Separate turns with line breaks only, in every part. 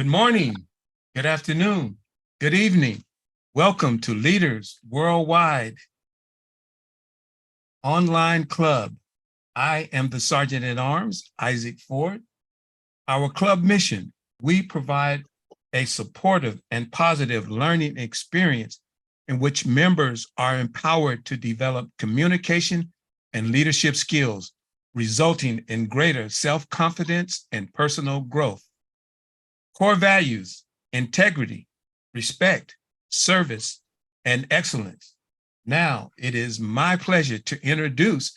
Good morning, good afternoon, good evening. Welcome to Leaders Worldwide Online Club. I am the Sergeant at Arms, Isaac Ford. Our club mission, we provide a supportive and positive learning experience in which members are empowered to develop communication and leadership skills, resulting in greater self-confidence and personal growth. Core values, integrity, respect, service, and excellence. Now it is my pleasure to introduce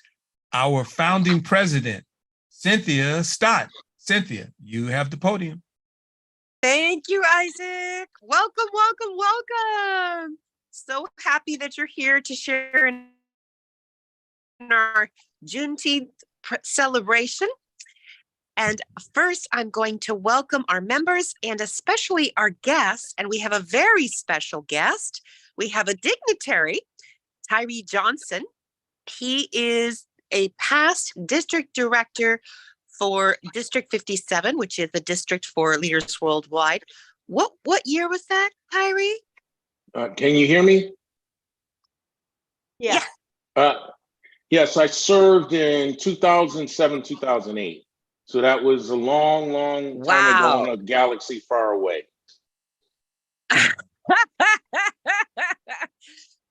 our founding president, Cynthia Stott. Cynthia, you have the podium.
Thank you, Isaac. Welcome, welcome, welcome. So happy that you're here to share in our Juneteenth celebration. And first, I'm going to welcome our members and especially our guests. And we have a very special guest. We have a dignitary, Tyree Johnson. He is a past district director for District 57, which is the district for Leaders Worldwide. What year was that, Tyree?
Can you hear me?
Yeah.
Yes, I served in 2007, 2008. So that was a long, long time ago in a galaxy far away.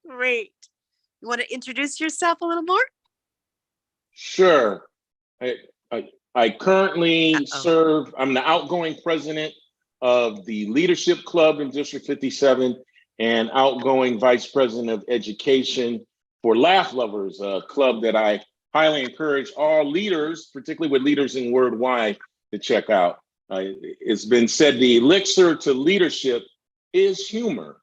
Great. You want to introduce yourself a little more?
Sure. I currently serve, I'm the outgoing president of the Leadership Club in District 57 and outgoing vice president of education for Laugh Lovers, a club that I highly encourage all leaders, particularly with leaders in WorldWide, to check out. It's been said the elixir to leadership is humor,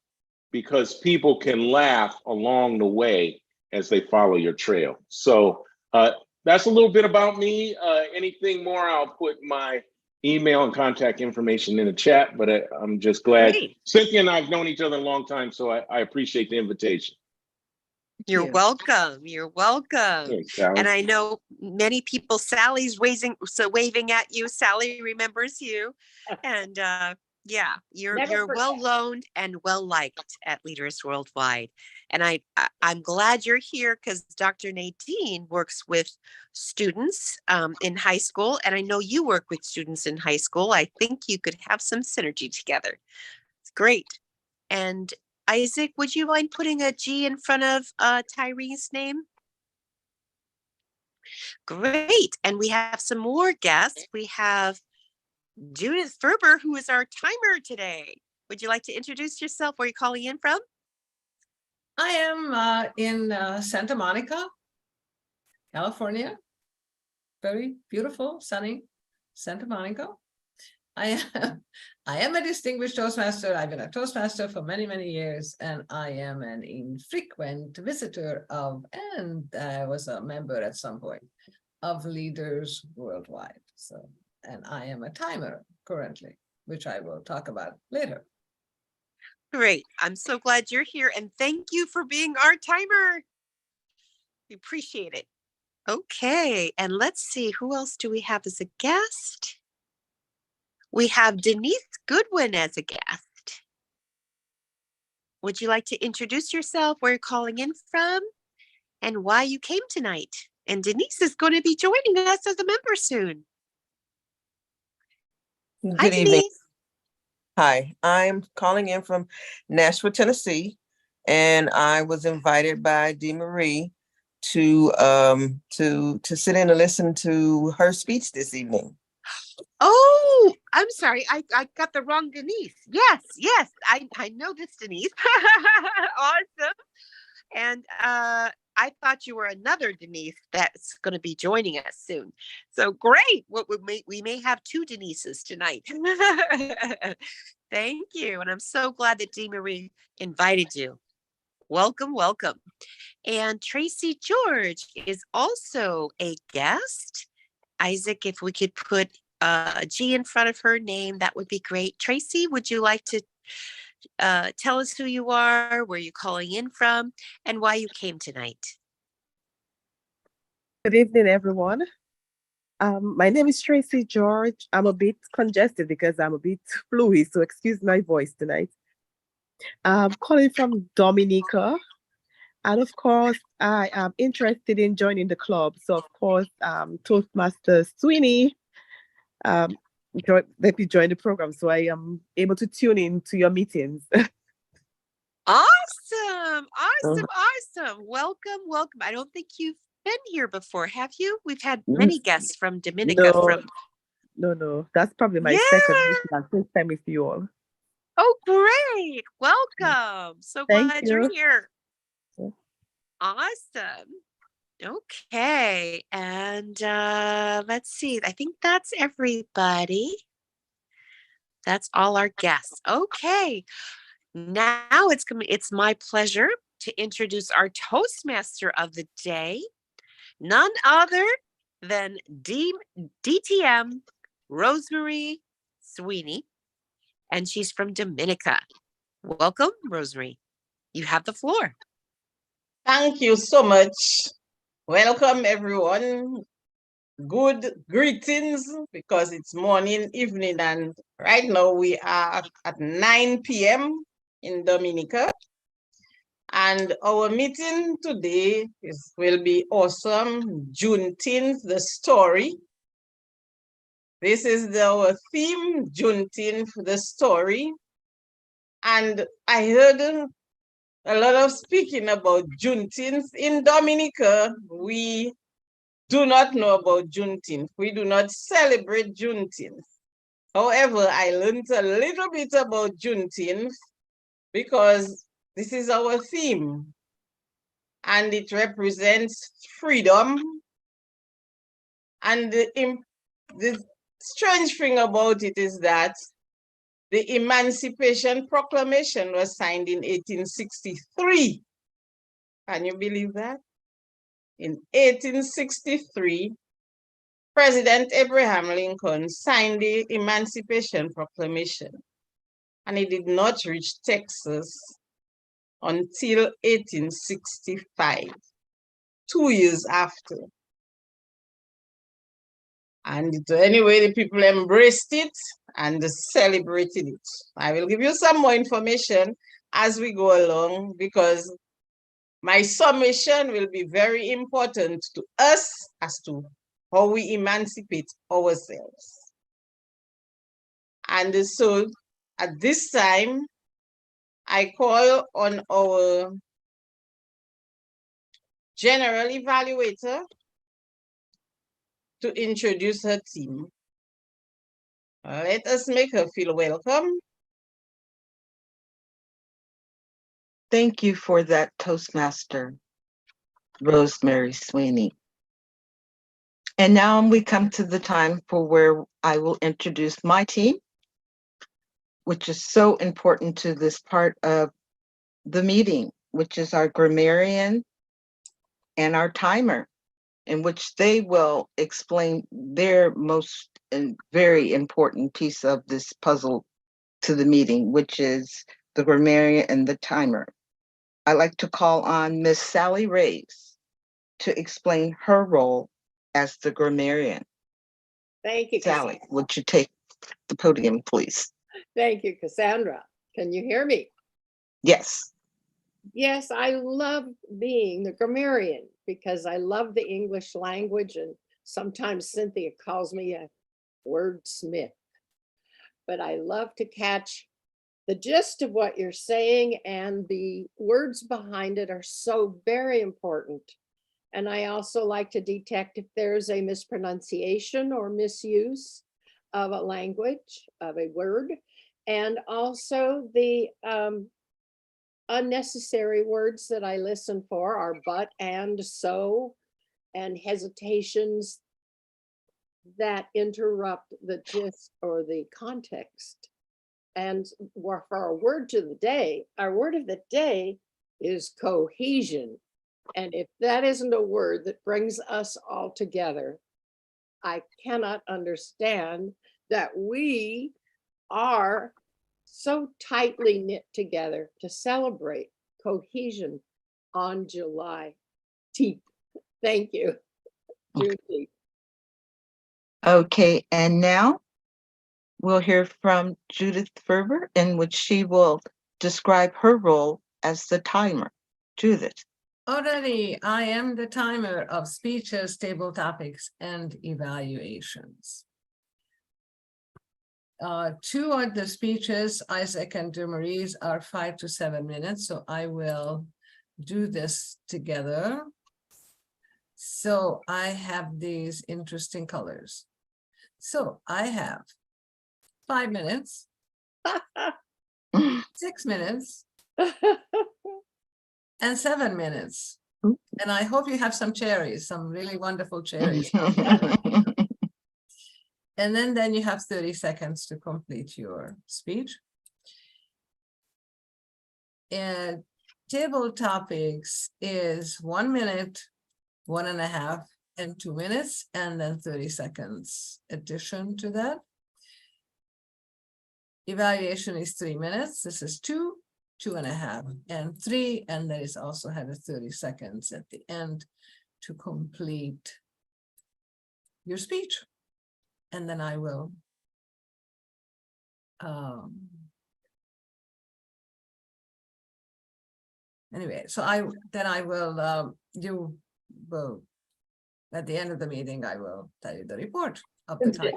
because people can laugh along the way as they follow your trail. So that's a little bit about me. Anything more, I'll put my email and contact information in the chat, but I'm just glad.
Great.
Cynthia and I have known each other a long time, so I appreciate the invitation.
You're welcome. You're welcome.
Thanks, Sally.
And I know many people, Sally's waving at you. Sally remembers you. And yeah, you're well known and well liked at Leaders Worldwide. And I'm glad you're here because Dr. Nadine works with students in high school. And I know you work with students in high school. I think you could have some synergy together. It's great. And Isaac, would you mind putting a G in front of Tyree's name? Great. And we have some more guests. We have Judith Ferber, who is our timer today. Would you like to introduce yourself? Where are you calling in from?
I am in Santa Monica, California. Very beautiful, sunny Santa Monica. I am a distinguished Toastmaster. I've been a Toastmaster for many, many years, and I am an infrequent visitor of, and I was a member at some point of Leaders Worldwide. So, and I am a timer currently, which I will talk about later.
Great. I'm so glad you're here, and thank you for being our timer. We appreciate it. Okay, and let's see, who else do we have as a guest? We have Denise Goodwin as a guest. Would you like to introduce yourself, where you're calling in from, and why you came tonight? And Denise is going to be joining us as a member soon.
Good evening. Hi, I'm calling in from Nashville, Tennessee, and I was invited by Dee Marie to sit in and listen to her speech this evening.
Oh, I'm sorry. I got the wrong Denise. Yes. I know this Denise. Awesome. And I thought you were another Denise that's going to be joining us soon. So great. We may have two Denises tonight. Thank you. And I'm so glad that Dee Marie invited you. Welcome, welcome. And Tracy George is also a guest. Isaac, if we could put a G in front of her name, that would be great. Tracy, would you like to tell us who you are, where you're calling in from, and why you came tonight?
Good evening, everyone. My name is Tracy George. I'm a bit congested because I'm a bit fluid, so excuse my voice tonight. I'm calling from Dominica, and of course, I am interested in joining the club. So, of course, Toastmasters Sweeney let me join the program so I am able to tune in to your meetings.
Awesome. Awesome. Welcome. Welcome. I don't think you've been here before, have you? We've had many guests from Dominica.
No. That's probably my
Yeah.
second meeting and first time with you all.
Oh, great. Welcome. So
Thank
glad
you.
you're here.
Yeah.
Awesome. Okay. And let's see. I think that's everybody. That's all our guests. Okay. Now it's my pleasure to introduce our Toastmaster of the day, none other than DTM Rosemary Sweeney, and she's from Dominica. Welcome, Rosemary. You have the floor.
Thank you so much. Welcome, everyone. Good greetings, because it's morning, evening, and right now we are at 9 p.m. in Dominica. And our meeting today will be awesome. Juneteenth, the story. This is our theme, Juneteenth, the story. And I heard a lot of speaking about Juneteenth. In Dominica, we do not know about Juneteenth. We do not celebrate Juneteenth. However, I learned a little bit about Juneteenth because this is our theme, and it represents freedom. And the strange thing about it is that the Emancipation Proclamation was signed in 1863. Can you believe that? In 1863, President Abraham Lincoln signed the Emancipation Proclamation, and it did not reach Texas until 1865, 2 years after. And anyway, the people embraced it and celebrated it. I will give you some more information as we go along, because my summation will be very important to us as to how we emancipate ourselves. And so at this time, I call on our general evaluator to introduce her team. Let us make her feel welcome.
Thank you for that, Toastmaster, Rosemary Sweeney. And now we come to the time for where I will introduce my team, which is so important to this part of the meeting, which is our grammarian and our timer, in which they will explain their most and very important piece of this puzzle to the meeting, which is the grammarian and the timer. I'd like to call on Miss Sally Reyes to explain her role as the grammarian.
Thank you,
Sally,
Cassandra.
would you take the podium, please?
Thank you, Cassandra. Can you hear me?
Yes.
Yes, I love being the grammarian because I love the English language, and sometimes Cynthia calls me a wordsmith. But I love to catch the gist of what you're saying, and the words behind it are so very important. And I also like to detect if there's a mispronunciation or misuse of a language, of a word, and also the unnecessary words that I listen for are but, and, so, and hesitations that interrupt the gist or the context. And for our word of the day, our word of the day is cohesion. And if that isn't a word that brings us all together, I cannot understand that we are so tightly knit together to celebrate cohesion on July 10th. Thank you. Juneteenth.
Okay, and now we'll hear from Judith Ferber, in which she will describe her role as the timer. Judith.
Already, I am the timer of speeches, table topics, and evaluations. Two of the speeches, Isaac and Marie's, are 5 to 7 minutes, so I will do this together. So I have these interesting colors. So I have 5 minutes, 6 minutes, and 7 minutes. And I hope you have some cherries, some really wonderful cherries. And then you have 30 seconds to complete your speech. And table topics is 1 minute, 1.5, and 2 minutes, and then 30 seconds addition to that. Evaluation is 3 minutes. This is 2, 2.5, and 3, and there is also had a 30 seconds at the end to complete your speech. And then I will anyway, so I will you will at the end of the meeting I will tell you the report of the time.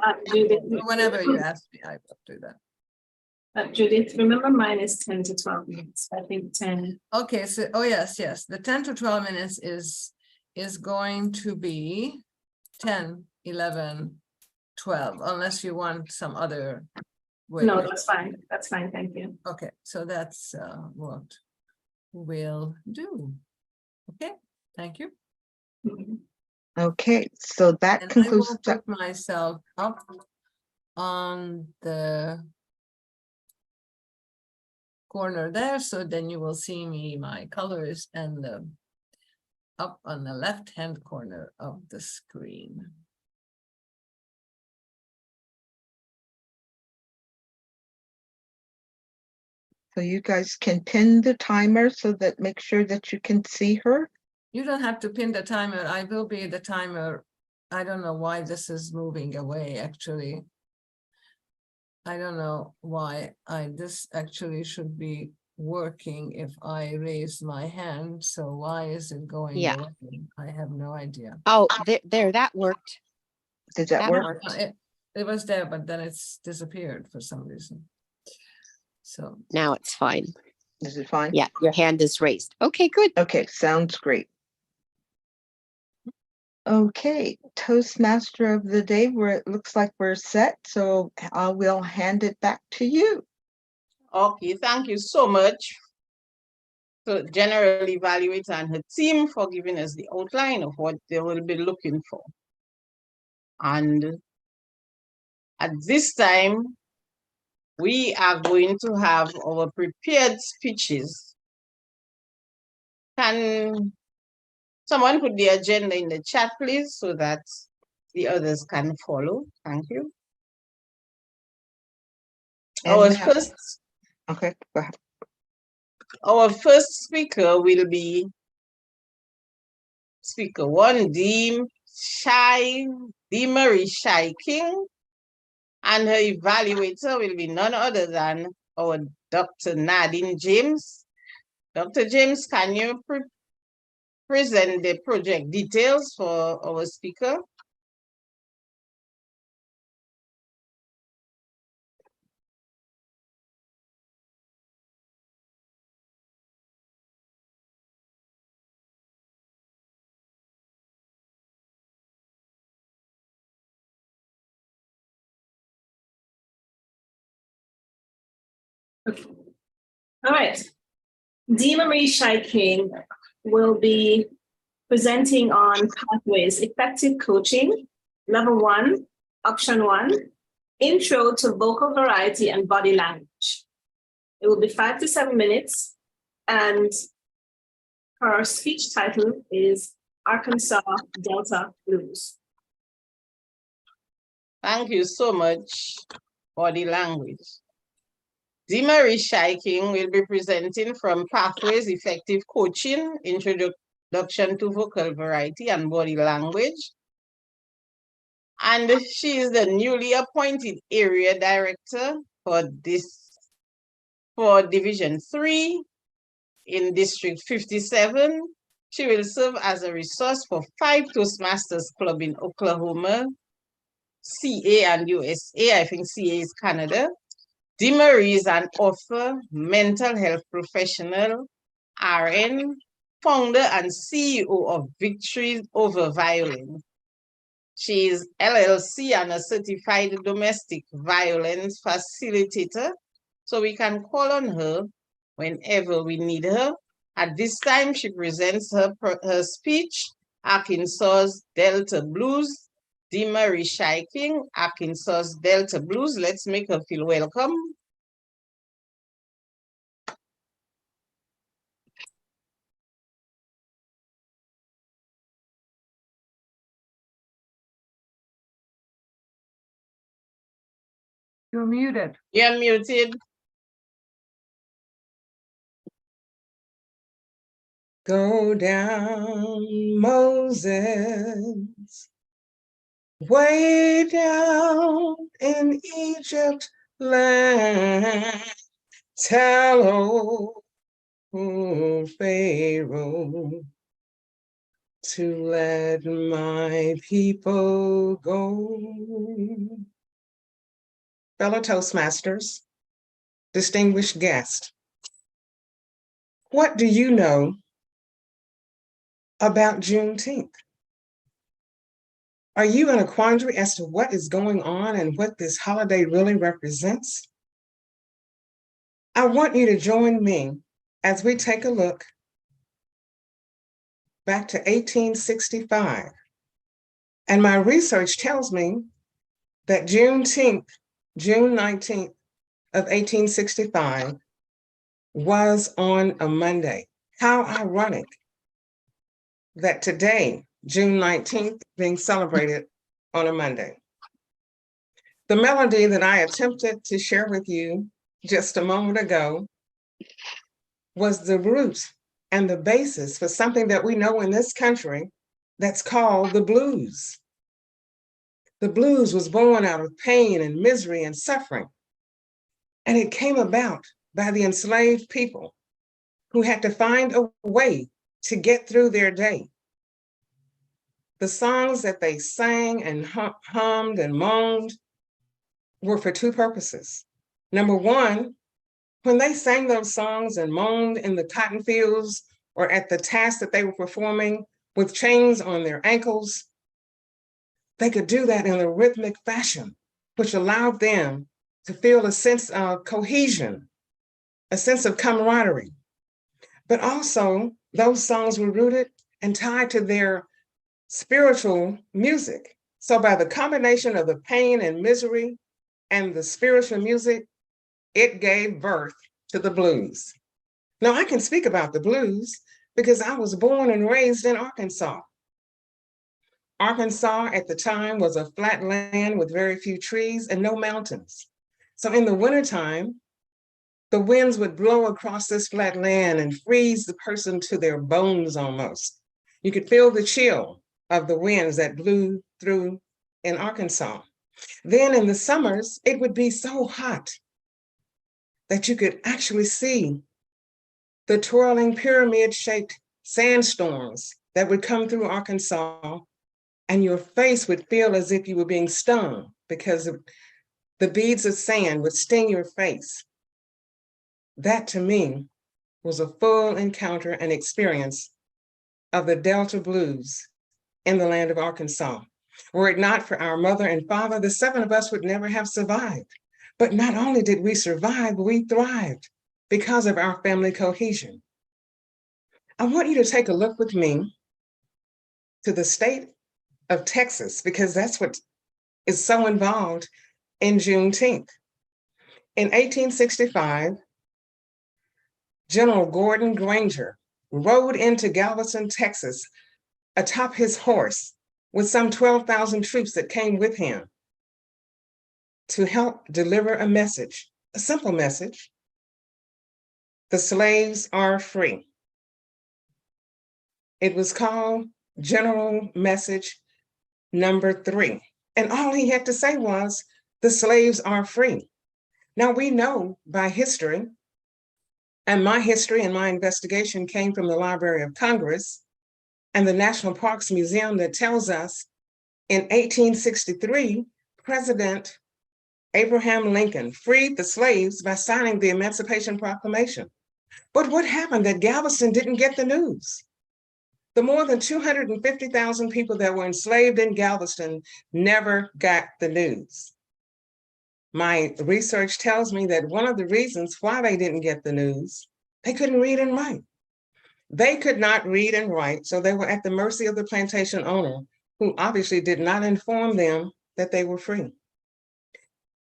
Whenever you ask me, I will do that.
Judith, remember mine is 10 to 12 minutes. I think 10.
Okay, so yes, the 10 to 12 minutes is going to be 10, 11, 12, unless you want some other way.
No, that's fine. That's fine. Thank you.
Okay, so that's what we'll do. Okay, thank you.
Okay, so that
And
concludes.
I will put myself up on the corner there, so then you will see me, my colors, and the up on the left-hand corner of the screen.
So you guys can pin the timer so that make sure that you can see her.
You don't have to pin the timer. I will be the timer. I don't know why this is moving away, actually. I don't know why this actually should be working if I raise my hand. So why is it going away? I have no idea.
Oh, there, that worked.
Did that work?
Worked.
It was there, but then it's disappeared for some reason. So
now it's fine.
Is it fine?
Yeah, your hand is raised. Okay, good.
Okay, sounds great. Okay, Toastmaster of the day, where it looks like we're set, so I will hand it back to you.
Okay, thank you so much to General Evaluator and her team for giving us the outline of what they will be looking for. And at this time, we are going to have our prepared speeches. Can someone put the agenda in the chat, please, so that the others can follow? Thank you.
Okay, go ahead.
Our first speaker will be Speaker 1, Dee Marie Shy King, and her evaluator will be none other than our Dr. Nadine James. Dr. James, can you present the project details for our speaker?
Okay. All right. Dee Marie Shy King will be presenting on pathways, effective coaching, level 1, option 1, intro to vocal variety and body language. It will be 5 to 7 minutes, and her speech title is Arkansas Delta Blues.
Thank you so much, body language. Dee Marie Shy King will be presenting from Pathways Effective Coaching, Introduction to Vocal Variety and Body Language. And she is the newly appointed area director for Division 3 in District 57. She will serve as a resource for 5 Toastmasters club in Oklahoma, CA and USA. I think CA is Canada. DeMarie is an author, mental health professional, RN, founder and CEO of Victories Over Violence. She is LLC and a certified domestic violence facilitator, so we can call on her whenever we need her. At this time, she presents her speech, Arkansas's Delta Blues. DeMarie Shiking, Arkansas's Delta Blues. Let's make her feel welcome.
You're muted.
You're muted.
Go down, Moses, way down in Egypt land. Tell old Pharaoh to let my people go. Fellow Toastmasters, distinguished guest, what do you know about Juneteenth? Are you in a quandary as to what is going on and what this holiday really represents? I want you to join me as we take a look back to 1865. And my research tells me that Juneteenth, June 19th of 1865, was on a Monday. How ironic that today, June 19th, being celebrated on a Monday. The melody that I attempted to share with you just a moment ago was the root and the basis for something that we know in this country that's called the blues. The blues was born out of pain and misery and suffering. And it came about by the enslaved people who had to find a way to get through their day. The songs that they sang and hummed and moaned were for two purposes. Number one, when they sang those songs and moaned in the cotton fields or at the task that they were performing with chains on their ankles, they could do that in a rhythmic fashion, which allowed them to feel a sense of cohesion, a sense of camaraderie. But also, those songs were rooted and tied to their spiritual music. So by the combination of the pain and misery and the spiritual music, it gave birth to the blues. Now I can speak about the blues because I was born and raised in Arkansas. Arkansas at the time was a flat land with very few trees and no mountains. So in the wintertime, the winds would blow across this flat land and freeze the person to their bones almost. You could feel the chill of the winds that blew through in Arkansas. Then in the summers, it would be so hot that you could actually see the twirling pyramid-shaped sandstorms that would come through Arkansas, and your face would feel as if you were being stung because the beads of sand would sting your face. That to me was a full encounter and experience of the Delta Blues in the land of Arkansas. Were it not for our mother and father, the seven of us would never have survived. But not only did we survive, we thrived because of our family cohesion. I want you to take a look with me to the state of Texas, because that's what is so involved in Juneteenth. In 1865, General Gordon Granger rode into Galveston, Texas, atop his horse with some 12,000 troops that came with him to help deliver a message, a simple message. The slaves are free. It was called General Message Number 3.
And all he had to say was, the slaves are free. Now we know by history, and my history and my investigation came from the Library of Congress and the National Parks Museum, that tells us in 1863, President Abraham Lincoln freed the slaves by signing the Emancipation Proclamation. But what happened that Galveston didn't get the news? The more than 250,000 people that were enslaved in Galveston never got the news. My research tells me that one of the reasons why they didn't get the news, they couldn't read and write. They could not read and write, so they were at the mercy of the plantation owner, who obviously did not inform them that they were free.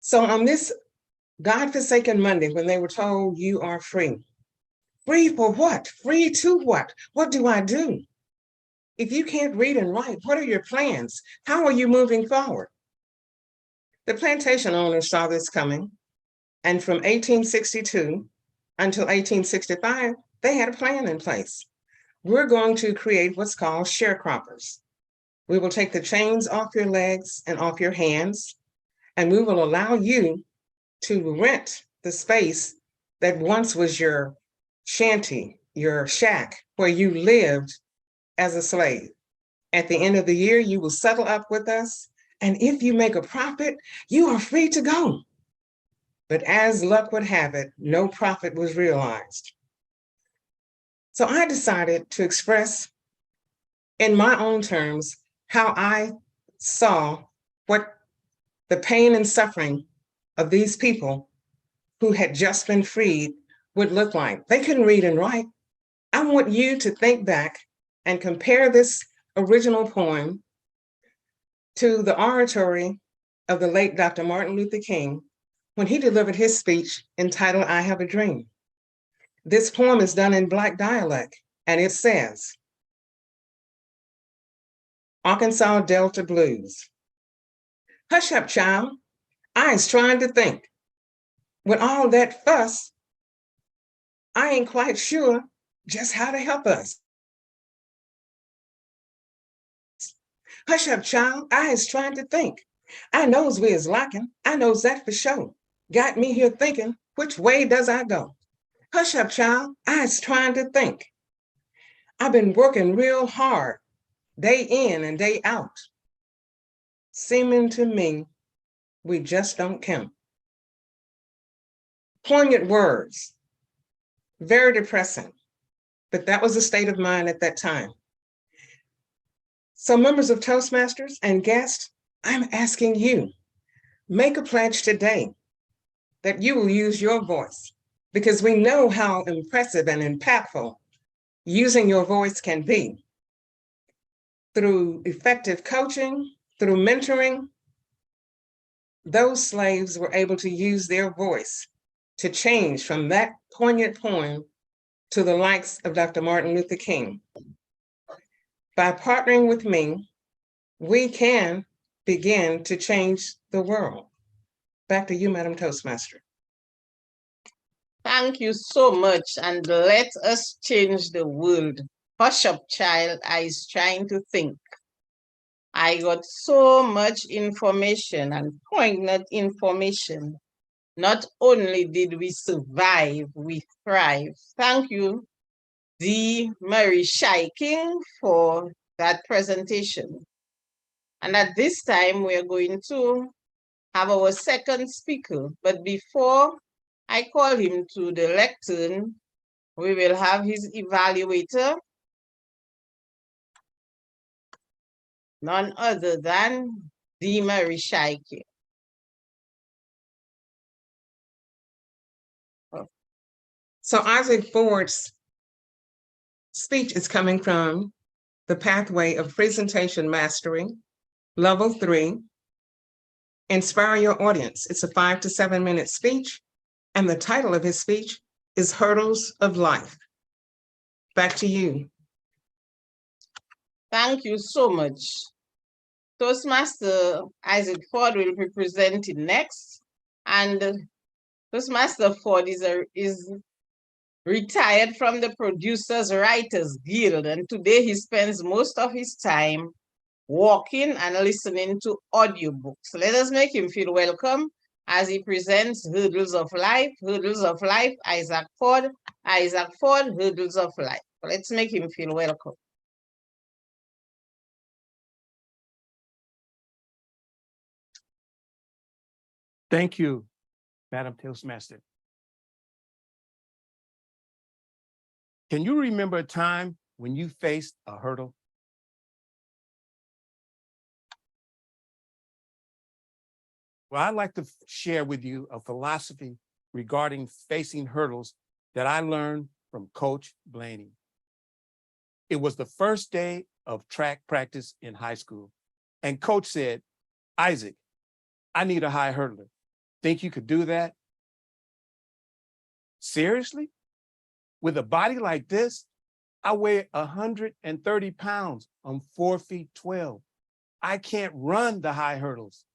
So on this God-forsaken Monday, when they were told, you are free. Free for what? Free to what? What do I do? If you can't read and write, what are your plans? How are you moving forward? The plantation owners saw this coming, and from 1862 until 1865, they had a plan in place. We're going to create what's called sharecroppers. We will take the chains off your legs and off your hands, and we will allow you to rent the space that once was your shanty, your shack, where you lived as a slave. At the end of the year, you will settle up with us, and if you make a profit, you are free to go. But as luck would have it, no profit was realized. So I decided to express in my own terms how I saw what the pain and suffering of these people who had just been freed would look like. They couldn't read and write. I want you to think back and compare this original poem to the oratory of the late Dr. Martin Luther King when he delivered his speech entitled, I Have a Dream. This poem is done in Black dialect, and it says, Arkansas Delta Blues. Hush up, child, I is trying to think. With all that fuss, I ain't quite sure just how to help us. Hush up, child, I is trying to think. I knows we is lacking, I knows that for sure. Got me here thinking, which way does I go? Hush up, child, I is trying to think. I've been working real hard, day in and day out. Seeming to me, we just don't count. Poignant words, very depressing, but that was the state of mind at that time. So members of Toastmasters and guests, I'm asking you, make a pledge today that you will use your voice, because we know how impressive and impactful using your voice can be. Through effective coaching, through mentoring, those slaves were able to use their voice to change from that poignant poem to the likes of Dr. Martin Luther King. By partnering with me, we can begin to change the world. Back to you, Madam Toastmaster.
Thank you so much, and let us change the world. Hush up, child, I is trying to think. I got so much information and poignant information. Not only did we survive, we thrive. Thank you, D. Mary King, for that presentation. And at this time, we are going to have our second speaker. But before I call him to the lectern, we will have his evaluator, none other than D. Mary King.
So Isaac Ford's speech is coming from the pathway of presentation mastery, level 3, inspire your audience. It's a 5 to 7 minute speech. And the title of his speech is Hurdles of Life. Back to you.
Thank you so much. Toastmaster Isaac Ford will be presenting next. And Toastmaster Ford is retired from the Producers Writers Guild, and today he spends most of his time walking and listening to audiobooks. Let us make him feel welcome as he presents Hurdles of Life, Isaac Ford, Hurdles of Life. Let's make him feel welcome.
Thank you, Madam Toastmaster. Can you remember a time when you faced a hurdle? Well, I'd like to share with you a philosophy regarding facing hurdles that I learned from Coach Blaney. It was the first day of track practice in high school, and Coach said, "Isaac, I need a high hurdler. Think you could do that?" Seriously? With a body like this, I weigh 130 pounds. I'm 4 feet 12. I can't run the high hurdles.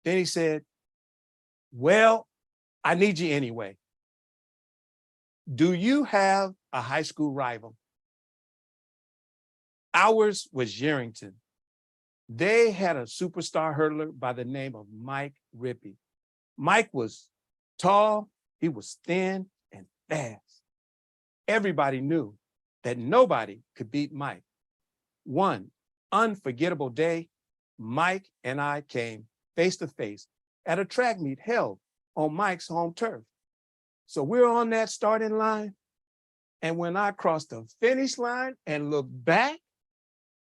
Then he said, "Well, I need you anyway. Do you have a high school rival?" Ours was Yerington. They had a superstar hurdler by the name of Mike Rippey. Mike was tall, he was thin and fast. Everybody knew that nobody could beat Mike. One unforgettable day, Mike and I came face to face at a track meet held on Mike's home turf. So we're on that starting line. And when I crossed the finish line and looked back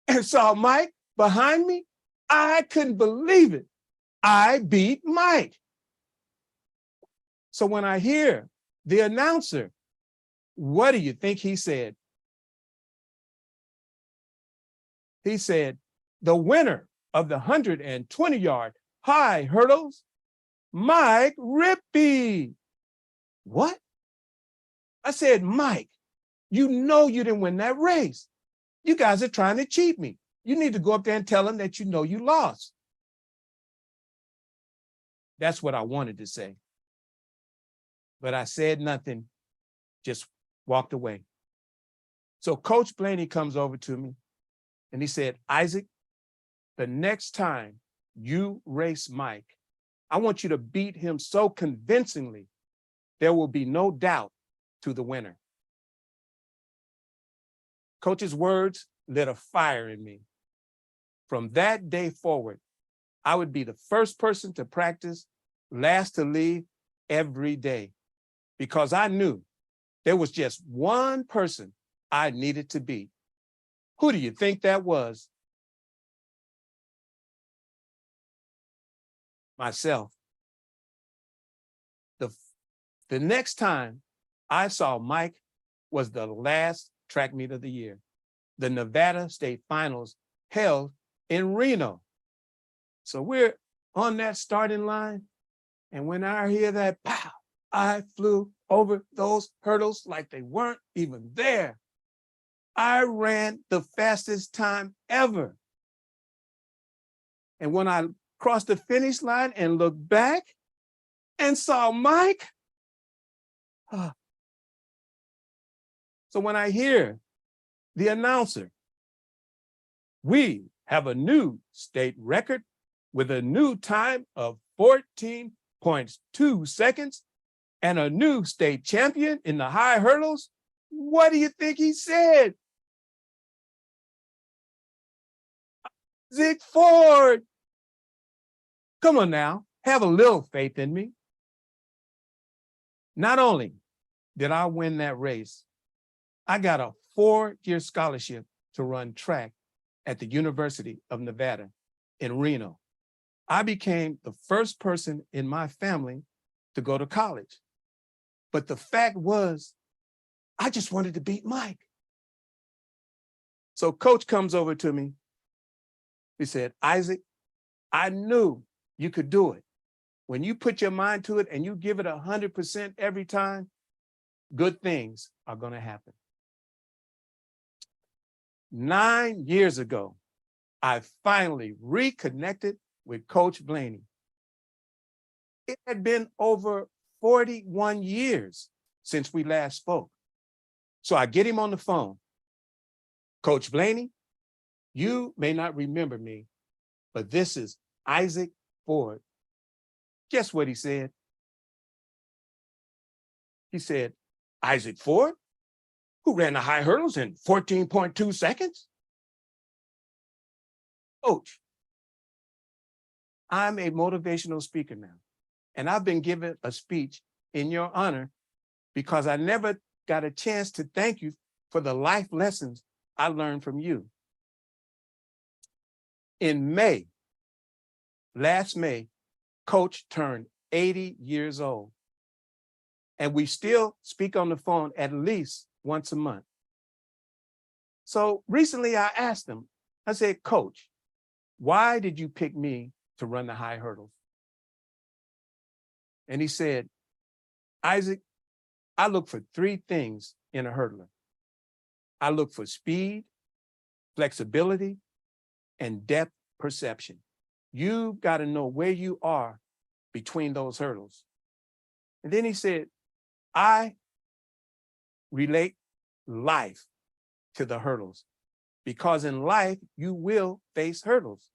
and saw Mike behind me, I couldn't believe it. I beat Mike. So when I hear the announcer, what do you think he said? He said, "The winner of the 120-yard high hurdles, Mike Rippey." What? I said, "Mike, you know you didn't win that race. You guys are trying to cheat me. You need to go up there and tell them that you know you lost." That's what I wanted to say. But I said nothing, just walked away. So Coach Blaney comes over to me and he said, "Isaac, the next time you race Mike, I want you to beat him so convincingly, there will be no doubt to the winner." Coach's words lit a fire in me. From that day forward, I would be the first person to practice, last to leave every day, because I knew there was just one person I needed to beat. Who do you think that was? Myself. The next time I saw Mike was the last track meet of the year, the Nevada State Finals held in Reno. So we're on that starting line, and when I hear that pow, I flew over those hurdles like they weren't even there. I ran the fastest time ever. And when I crossed the finish line and looked back and saw Mike, so when I hear the announcer, "We have a new state record with a new time of 14.2 seconds and a new state champion in the high hurdles," what do you think he said? Isaac Ford. Come on now, have a little faith in me. Not only did I win that race, I got a 4-year scholarship to run track at the University of Nevada in Reno. I became the first person in my family to go to college. But the fact was, I just wanted to beat Mike. So Coach comes over to me. He said, "Isaac, I knew you could do it. When you put your mind to it and you give it 100% every time, good things are going to happen." 9 years ago, I finally reconnected with Coach Blaney. It had been over 41 years since we last spoke. So I get him on the phone. Coach Blaney, you may not remember me, but this is Isaac Ford. Guess what he said? He said, Isaac Ford, who ran the high hurdles in 14.2 seconds? Coach, I'm a motivational speaker now, and I've been given a speech in your honor because I never got a chance to thank you for the life lessons I learned from you. In May, last May, Coach turned 80 years old, and we still speak on the phone at least once a month. So recently I asked him, I said, Coach, why did you pick me to run the high hurdles? And he said, Isaac, I look for three things in a hurdler. I look for speed, flexibility, and depth perception. You've got to know where you are between those hurdles. And then he said, I relate life to the hurdles because in life, you will face hurdles.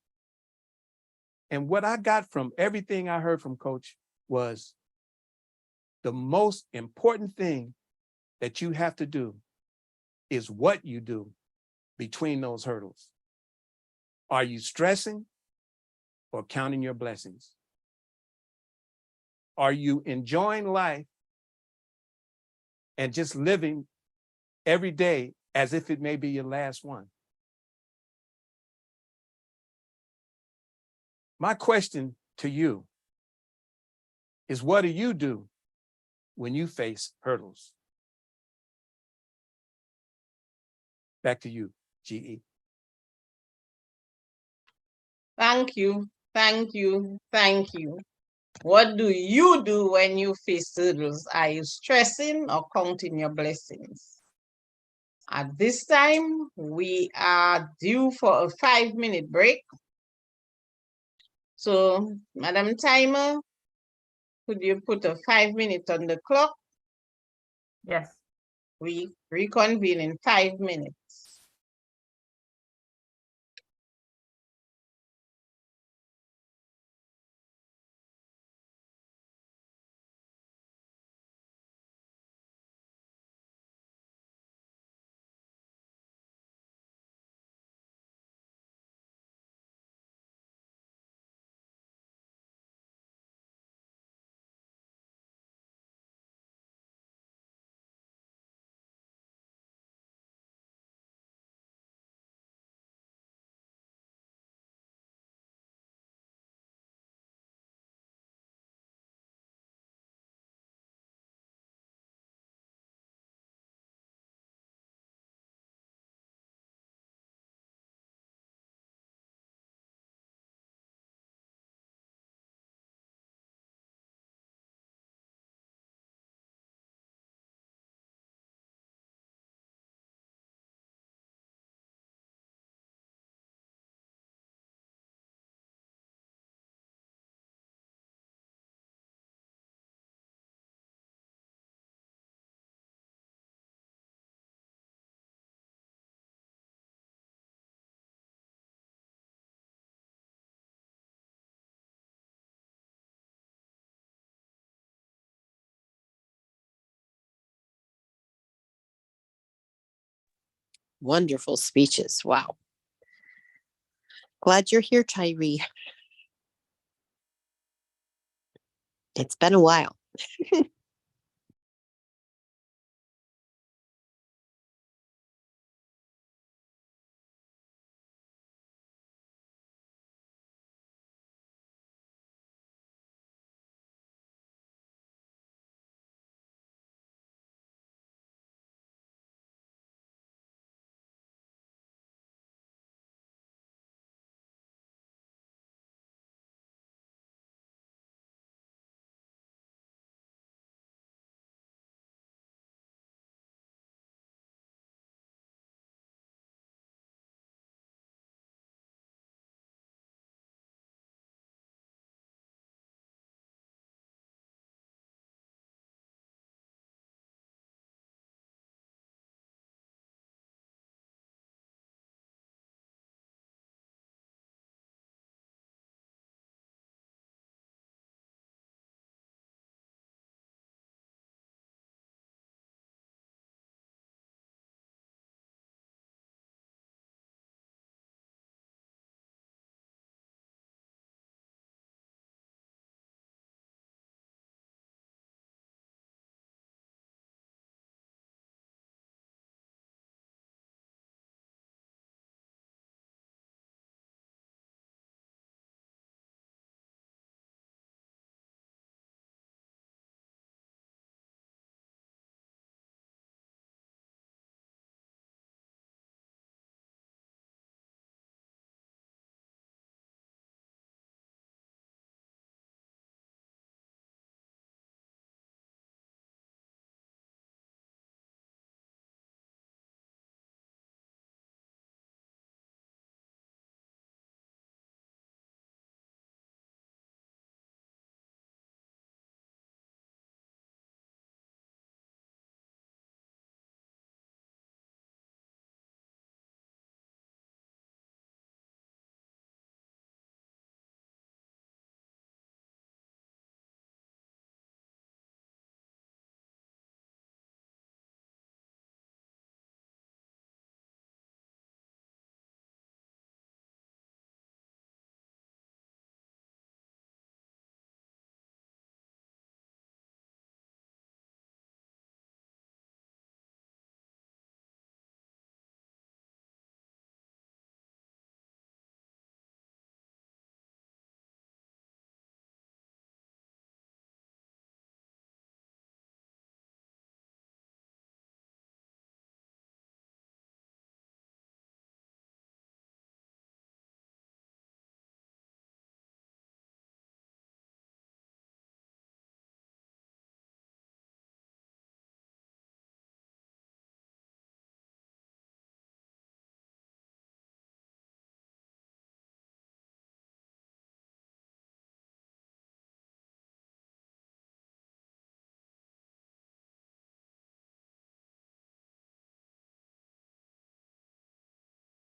And what I got from everything I heard from Coach was the most important thing that you have to do is what you do between those hurdles. Are you stressing or counting your blessings? Are you enjoying life and just living every day as if it may be your last one? My question to you is, what do you do when you face hurdles? Back to you, GE.
Thank you, thank you, thank you. What do you do when you face hurdles? Are you stressing or counting your blessings? At this time, we are due for a 5-minute break. So, Madam Timer, could you put a 5 minute on the clock?
Yes.
We reconvene in 5 minutes.
Wonderful speeches. Wow. Glad you're here, Tyree. It's been a while.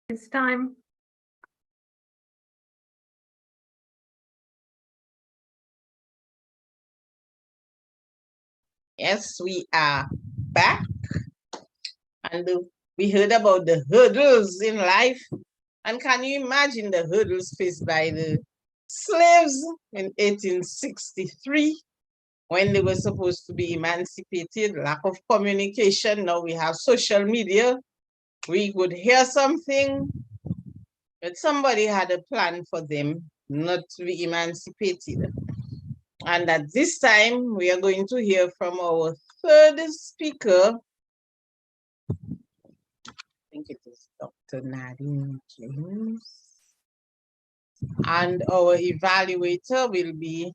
It's time.
Yes, we are back. And we heard about the hurdles in life. And can you imagine the hurdles faced by the slaves in 1863 when they were supposed to be emancipated? Lack of communication. Now we have social media. We could hear something, but somebody had a plan for them not to be emancipated. And at this time, we are going to hear from our third speaker. I think it is Dr. Nadine James. And our evaluator will be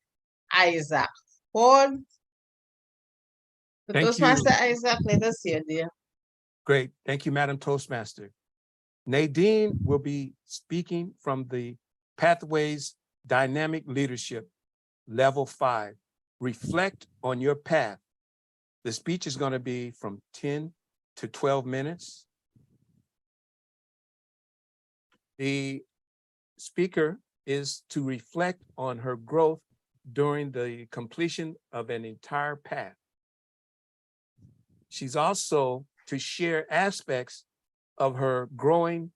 Isaac Ford.
Thank
Toastmaster
you.
Isaac, let us hear, dear.
Great. Thank you, Madam Toastmaster. Nadine will be speaking from the Pathways Dynamic Leadership Level 5. Reflect on your path. The speech is going to be from 10 to 12 minutes. The speaker is to reflect on her growth during the completion of an entire path. She's also to share aspects of her growth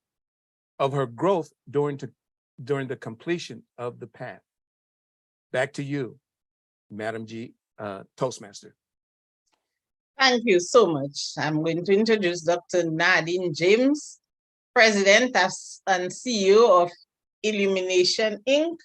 during the completion of the path. Back to you, Madam Toastmaster.
Thank you so much. I'm going to introduce Dr. Nadine James, President and CEO of Illumination, Inc.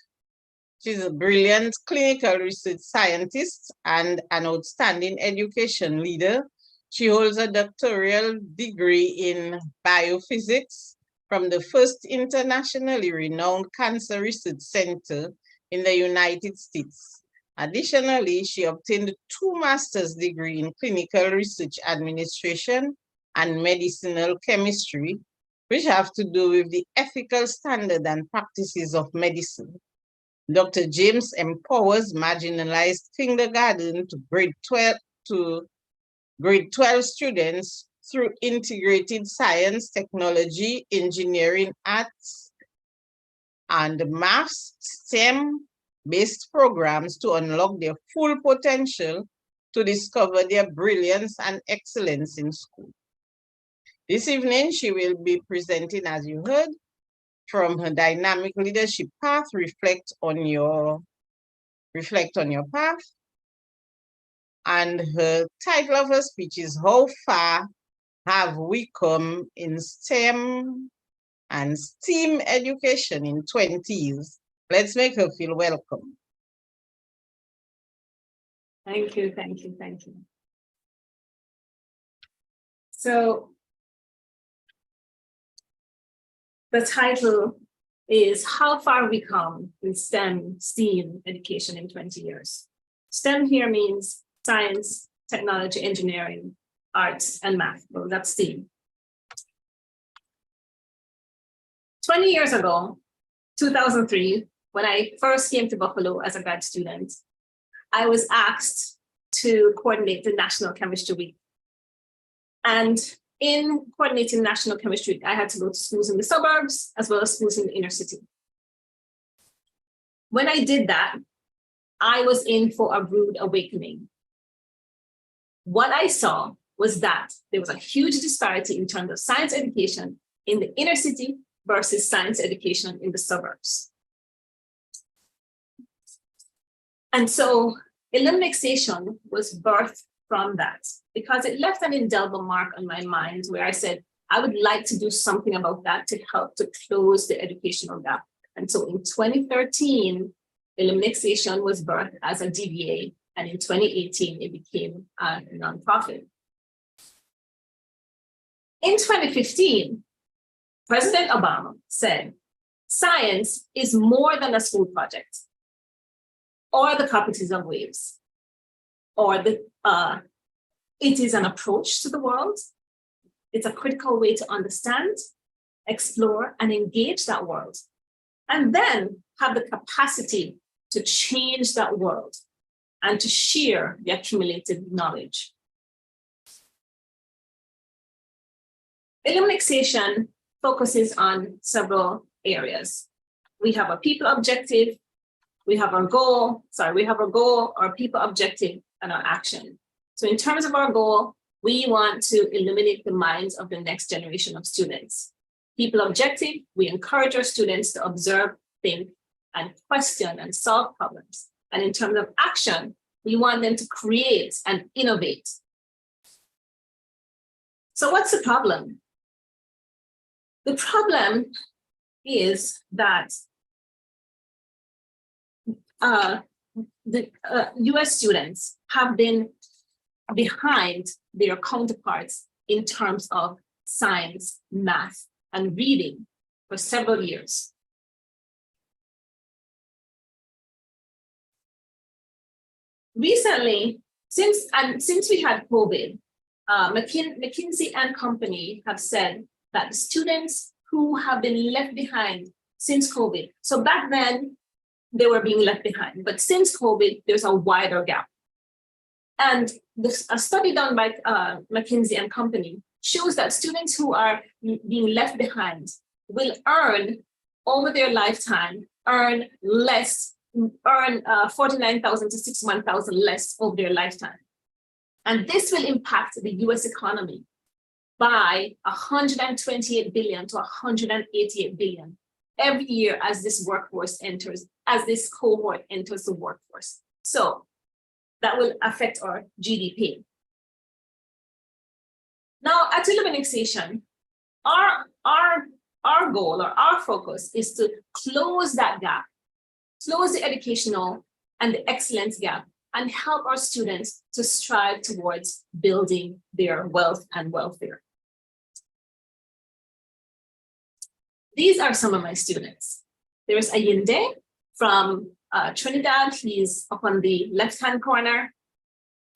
She's a brilliant clinical research scientist and an outstanding education leader. She holds a doctoral degree in biophysics from the first internationally renowned cancer research center in the United States. Additionally, she obtained 2 master's degrees in clinical research administration and medicinal chemistry, which have to do with the ethical standard and practices of medicine. Dr. James empowers marginalized kindergarten to grade 12 students through integrated science, technology, engineering, arts, and maths, STEM-based programs to unlock their full potential to discover their brilliance and excellence in school. This evening, she will be presenting, as you heard, from her dynamic leadership path, reflect on your path. And her title of her speech is How Far Have We Come in STEM and STEAM Education in 20 Years? Let's make her feel welcome.
Thank you, thank you, thank you. So the title is How Far We Come in STEM Education in 20 Years. STEM here means science, technology, engineering, arts, and math. Well, that's STEAM. 20 years ago, 2003, when I first came to Buffalo as a grad student, I was asked to coordinate the National Chemistry Week. And in coordinating National Chemistry Week, I had to go to schools in the suburbs as well as schools in the inner city. When I did that, I was in for a rude awakening. What I saw was that there was a huge disparity in terms of science education in the inner city versus science education in the suburbs. And so elimination was birthed from that because it left an indelible mark on my mind where I said, I would like to do something about that to help to close the educational gap. And so in 2013, elimination was birthed as a DBA, and in 2018, it became a nonprofit. In 2015, President Obama said, science is more than a school project, or the properties of waves, or it is an approach to the world. It's a critical way to understand, explore, and engage that world, and then have the capacity to change that world and to share the accumulated knowledge. Illumination focuses on several areas. We have a people objective, we have our goal, our people objective, and our action. So in terms of our goal, we want to illuminate the minds of the next generation of students. People objective, we encourage our students to observe, think, and question and solve problems. And in terms of action, we want them to create and innovate. So what's the problem? The problem is that the US students have been behind their counterparts in terms of science, math, and reading for several years. Recently, since we had COVID, McKinsey and company have said that the students who have been left behind since COVID, so back then they were being left behind, but since COVID, there's a wider gap. And a study done by McKinsey and company shows that students who are being left behind will earn over their lifetime, earn 49,000 to 61,000 less over their lifetime. And this will impact the US economy by 128 billion to 188 billion every year as this cohort enters the workforce. So that will affect our GDP. Now at Illuminate Station, our goal or our focus is to close that gap, close the educational and the excellence gap, and help our students to strive towards building their wealth and welfare. These are some of my students. There's Ayinde from Trinidad. He's up on the left-hand corner.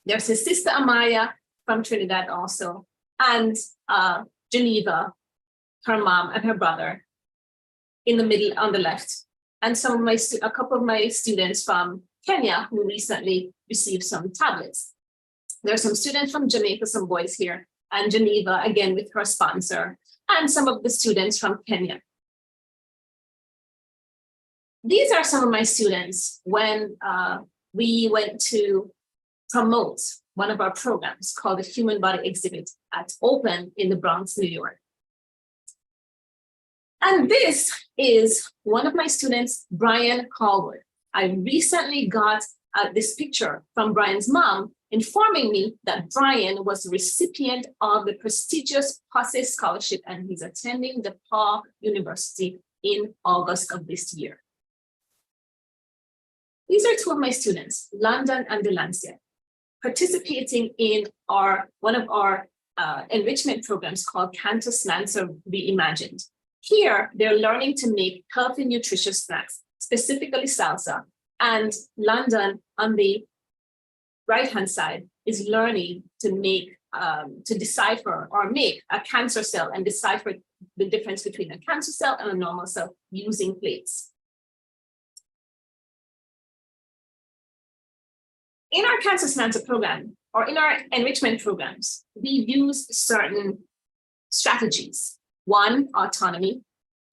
There's his sister Amaya from Trinidad also, and Geneva, her mom and her brother in the middle on the left. And a couple of my students from Kenya who recently received some tablets. There are some students from Jamaica, some boys here, and Geneva again with her sponsor, and some of the students from Kenya. These are some of my students when we went to promote one of our programs called the Human Body Exhibit at Open in the Bronx, New York. And this is one of my students, Brian Callwood. I recently got this picture from Brian's mom informing me that Brian was the recipient of the prestigious Posse Scholarship and he's attending DePaul University in August of this year. These are two of my students, London and Delancia, participating in one of our enrichment programs called Cantus Lancer Reimagined. Here, they're learning to make healthy, nutritious snacks, specifically salsa. And London on the right-hand side is learning to make, to decipher or make a cancer cell and decipher the difference between a cancer cell and a normal cell using plates. In our Cancer Lancer program, or in our enrichment programs, we use certain strategies. One, autonomy,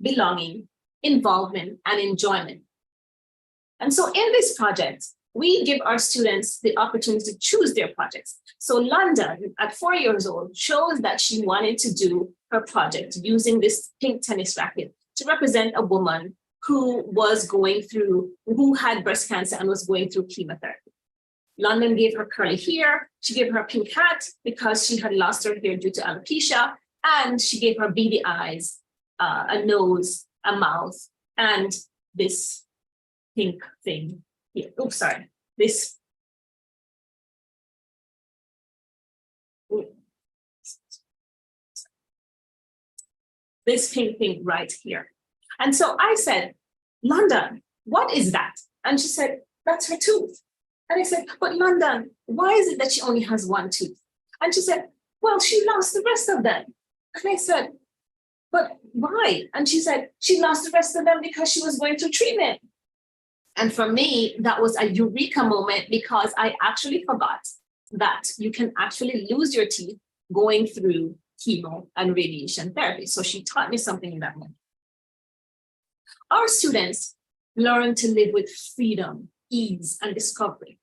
belonging, involvement, and enjoyment. And so in this project, we give our students the opportunity to choose their projects. So London, at 4 years old, chose that she wanted to do her project using this pink tennis racket to represent a woman who had breast cancer and was going through chemotherapy. London gave her curly hair, she gave her a pink hat because she had lost her hair due to alopecia, and she gave her beady eyes, a nose, a mouth, and this pink thing here. Oops, sorry. This pink thing right here. And so I said, London, what is that? And she said, that's her tooth. And I said, but London, why is it that she only has one tooth? And she said, well, she lost the rest of them. And I said, but why? And she said, she lost the rest of them because she was going through treatment. And for me, that was a eureka moment because I actually forgot that you can actually lose your teeth going through chemo and radiation therapy. So she taught me something in that moment. Our students learn to live with freedom, ease, and discovery.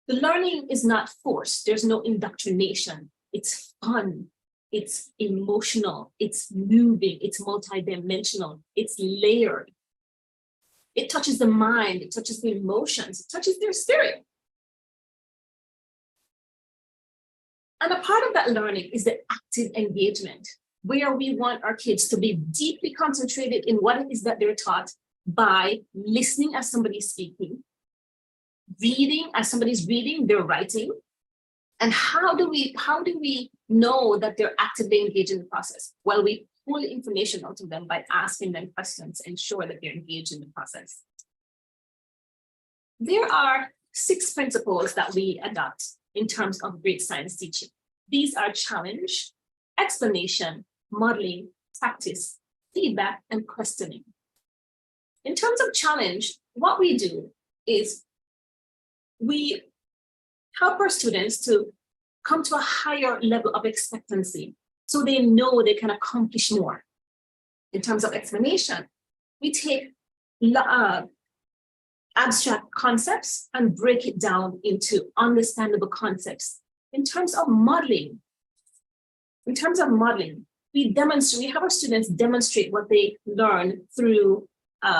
The learning is not forced. There's no indoctrination. It's fun. It's emotional. It's moving. It's multidimensional. It's layered. It touches the mind. It touches the emotions. It touches their spirit. And a part of that learning is the active engagement, where we want our kids to be deeply concentrated in what it is that they're taught by listening as somebody's speaking, reading as somebody's reading, they're writing. And how do we know that they're actively engaged in the process? Well, we pull information out of them by asking them questions, ensure that they're engaged in the process. There are 6 principles that we adopt in terms of great science teaching. These are challenge, explanation, modeling, practice, feedback, and questioning. In terms of challenge, what we do is we help our students to come to a higher level of expectancy so they know they can accomplish more. In terms of explanation, we take abstract concepts and break it down into understandable concepts. In terms of modeling, we have our students demonstrate what they learn through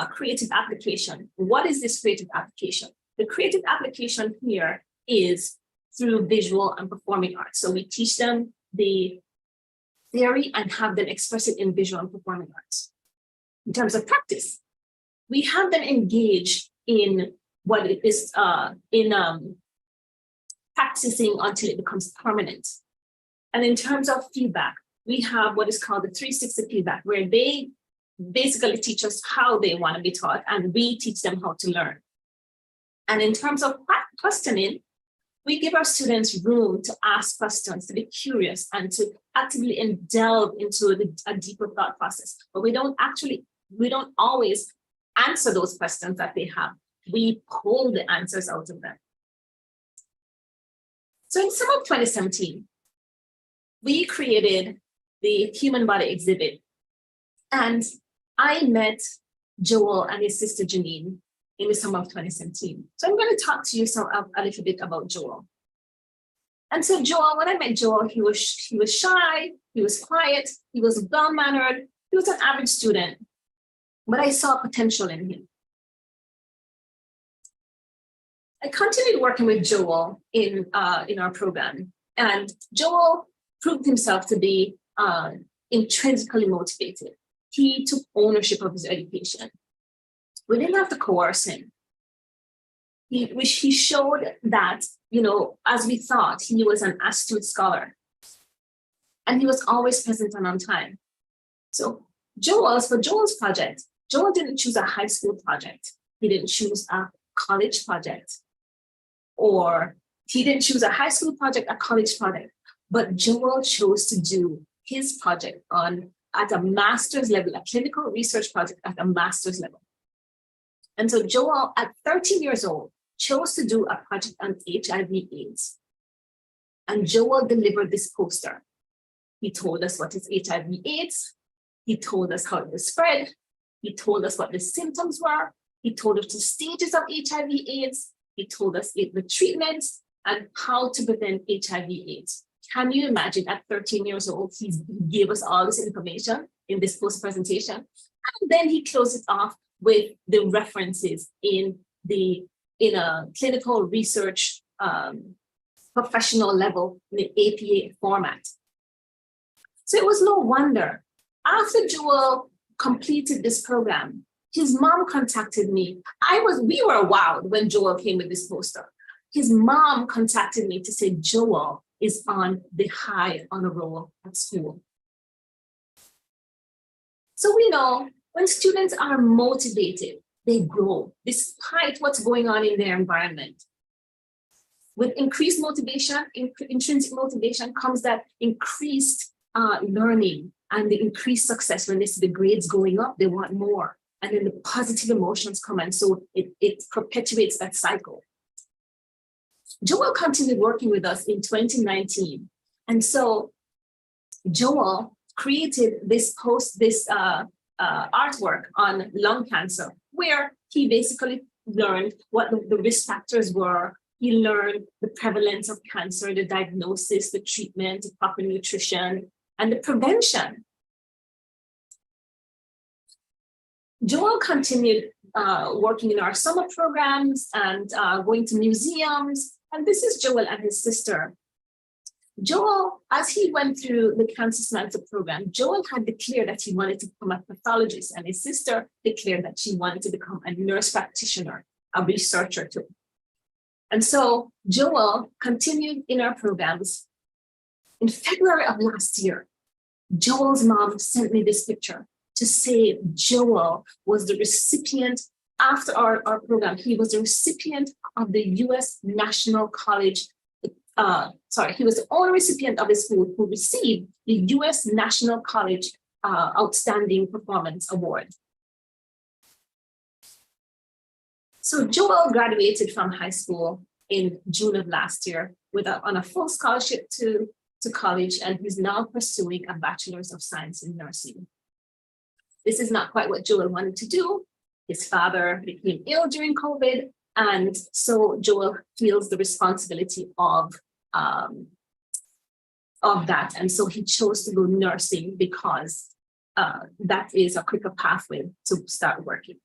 creative application. What is this creative application? The creative application here is through visual and performing arts. So we teach them the theory and have them express it in visual and performing arts. In terms of practice, we have them engage in what it is practicing until it becomes permanent. And in terms of feedback, we have what is called the 360 feedback, where they basically teach us how they want to be taught, and we teach them how to learn. And in terms of questioning, we give our students room to ask questions, to be curious, and to actively delve into a deeper thought process. But we don't always answer those questions that they have. We pull the answers out of them. So in summer of 2017, we created the human body exhibit. And I met Joel and his sister Janine in the summer of 2017. So I'm going to talk to you a little bit about Joel. And so Joel, when I met Joel, he was shy, he was quiet, he was well-mannered, he was an average student, but I saw potential in him. I continued working with Joel in our program, and Joel proved himself to be intrinsically motivated. He took ownership of his education. We didn't have to coerce him. He showed that, as we thought, he was an astute scholar. And he was always present and on time. So for Joel's project, Joel didn't choose a high school project. He didn't choose a college project. Or he didn't choose a high school project, a college project. But Joel chose to do his project at a master's level, a clinical research project at a master's level. And so Joel, at 13 years old, chose to do a project on HIV/AIDS. And Joel delivered this poster. He told us what is HIV/AIDS. He told us how it was spread. He told us what the symptoms were. He told us the stages of HIV/AIDS. He told us the treatments and how to prevent HIV/AIDS. Can you imagine at 13 years old, he gave us all this information in this post presentation. And then he closed it off with the references in a clinical research professional level in the APA format. So it was no wonder. After Joel completed this program, his mom contacted me. We were wowed when Joel came with this poster. His mom contacted me to say Joel is on the high honor roll at school. So we know when students are motivated, they grow despite what's going on in their environment. With increased motivation, intrinsic motivation comes that increased learning and the increased success. When they see the grades going up, they want more. And then the positive emotions come, and so it perpetuates that cycle. Joel continued working with us in 2019. And so Joel created this artwork on lung cancer, where he basically learned what the risk factors were. He learned the prevalence of cancer, the diagnosis, the treatment, the proper nutrition, and the prevention. Joel continued working in our summer programs and going to museums. And this is Joel and his sister. Joel, as he went through the Cancer Samantha program, Joel had declared that he wanted to become a pathologist, and his sister declared that she wanted to become a nurse practitioner, a researcher too. And so Joel continued in our programs. In February of last year, Joel's mom sent me this picture to say Joel was the recipient, after our program, he was the recipient of the U.S. National College. He was the only recipient of his school who received the U.S. National College Outstanding Performance Award. So Joel graduated from high school in June of last year on a full scholarship to college, and he's now pursuing a Bachelor's of Science in Nursing. This is not quite what Joel wanted to do. His father became ill during COVID, and so Joel feels the responsibility of that. And so he chose to go nursing because that is a quicker pathway to start working.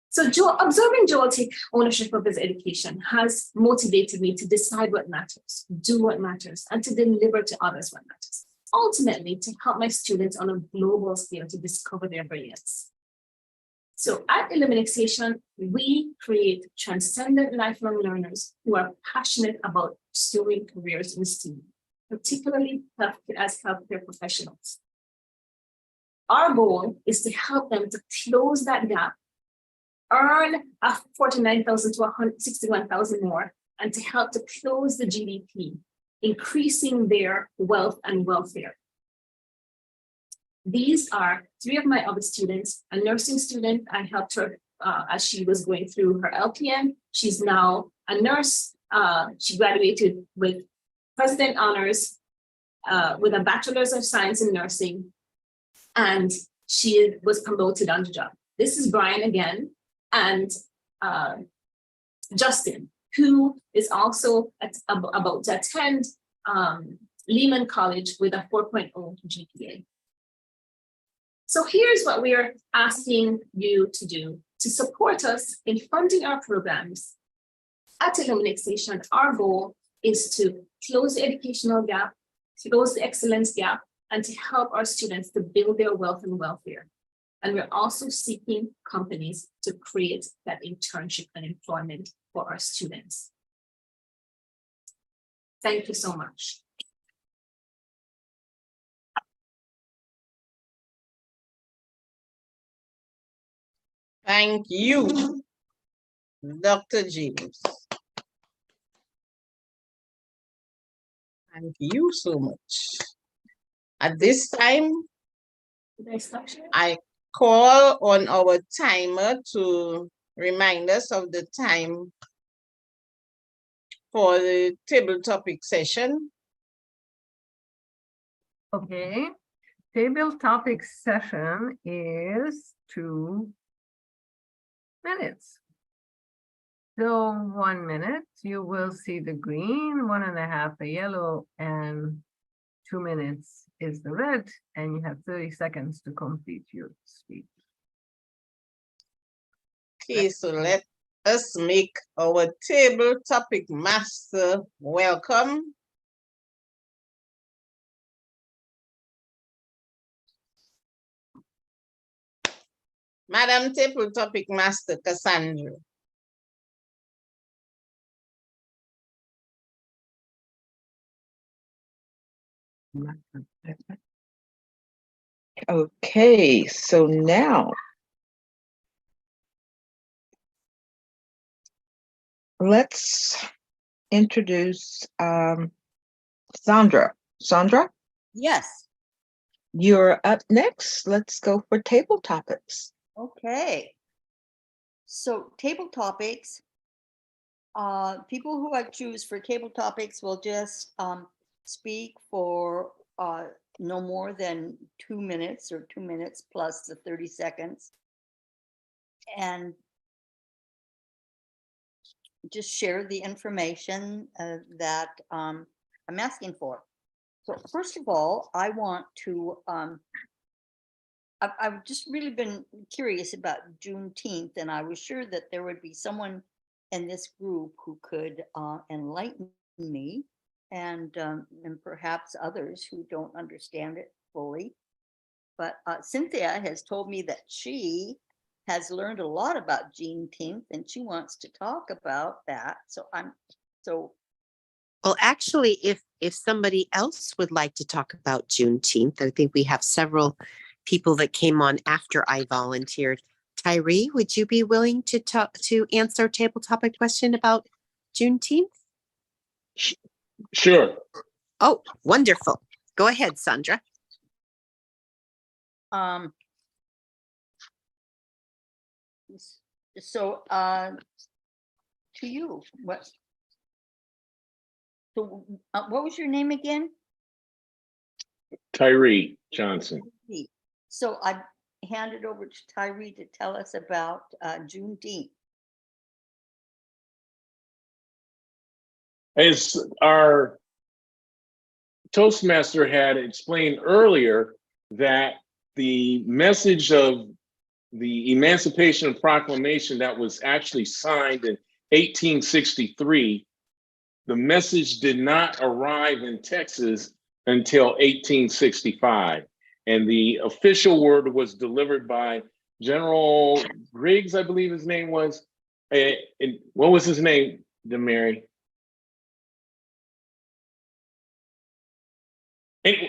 So observing Joel take ownership of his education has motivated me to decide what matters, do what matters, and to deliver to others what matters. Ultimately, to help my students on a global scale to discover their brilliance. So at Illumination, we create transcendent lifelong learners who are passionate about pursuing careers in STEAM, particularly as healthcare professionals. Our goal is to help them to close that gap, earn $49,000 to $61,000 more, and to help to close the GDP, increasing their wealth and welfare. These are three of my other students. A nursing student, I helped her as she was going through her LPN. She's now a nurse. She graduated with President Honors with a Bachelor's of Science in Nursing, and she was promoted on the job. This is Brian again, and Justin, who is also about to attend Lehman College with a 4.0 GPA. So here's what we are asking you to do to support us in funding our programs. At Illumination, our goal is to close the educational gap, close the excellence gap, and to help our students to build their wealth and welfare. And we're also seeking companies to create that internship and employment for our students. Thank you so much.
Thank you, Dr. James. Thank you so much. At this time, I call on our timer to remind us of the time for the table topic session.
Okay, table topic session is 2 minutes. So 1 minute, you will see the green, 1.5 the yellow, and 2 minutes is the red, and you have 30 seconds to complete your speech.
Okay, so let us make our table topic master welcome. Madam Table Topic Master Cassandra.
Okay, so now let's introduce Sandra. Sandra?
Yes.
You're up next. Let's go for table topics.
Okay. So table topics, people who I choose for table topics will just speak for no more than 2 minutes or 2 minutes plus the 30 seconds. And just share the information that I'm asking for. So first of all, I want to, I've just really been curious about Juneteenth, and I was sure that there would be someone in this group who could enlighten me and perhaps others who don't understand it fully. But Cynthia has told me that she has learned a lot about Juneteenth and she wants to talk about that.
Well, actually, if somebody else would like to talk about Juneteenth, I think we have several people that came on after I volunteered. Tyree, would you be willing to answer a table topic question about Juneteenth?
Sure.
Oh, wonderful. Go ahead, Sandra.
So to you, what was your name again?
Tyree Johnson.
So I hand it over to Tyree to tell us about Juneteenth.
As our Toastmaster had explained earlier, that the message of the Emancipation Proclamation that was actually signed in 1863, the message did not arrive in Texas until 1865. And the official word was delivered by General Griggs, I believe his name was. And what was his name, DeMary?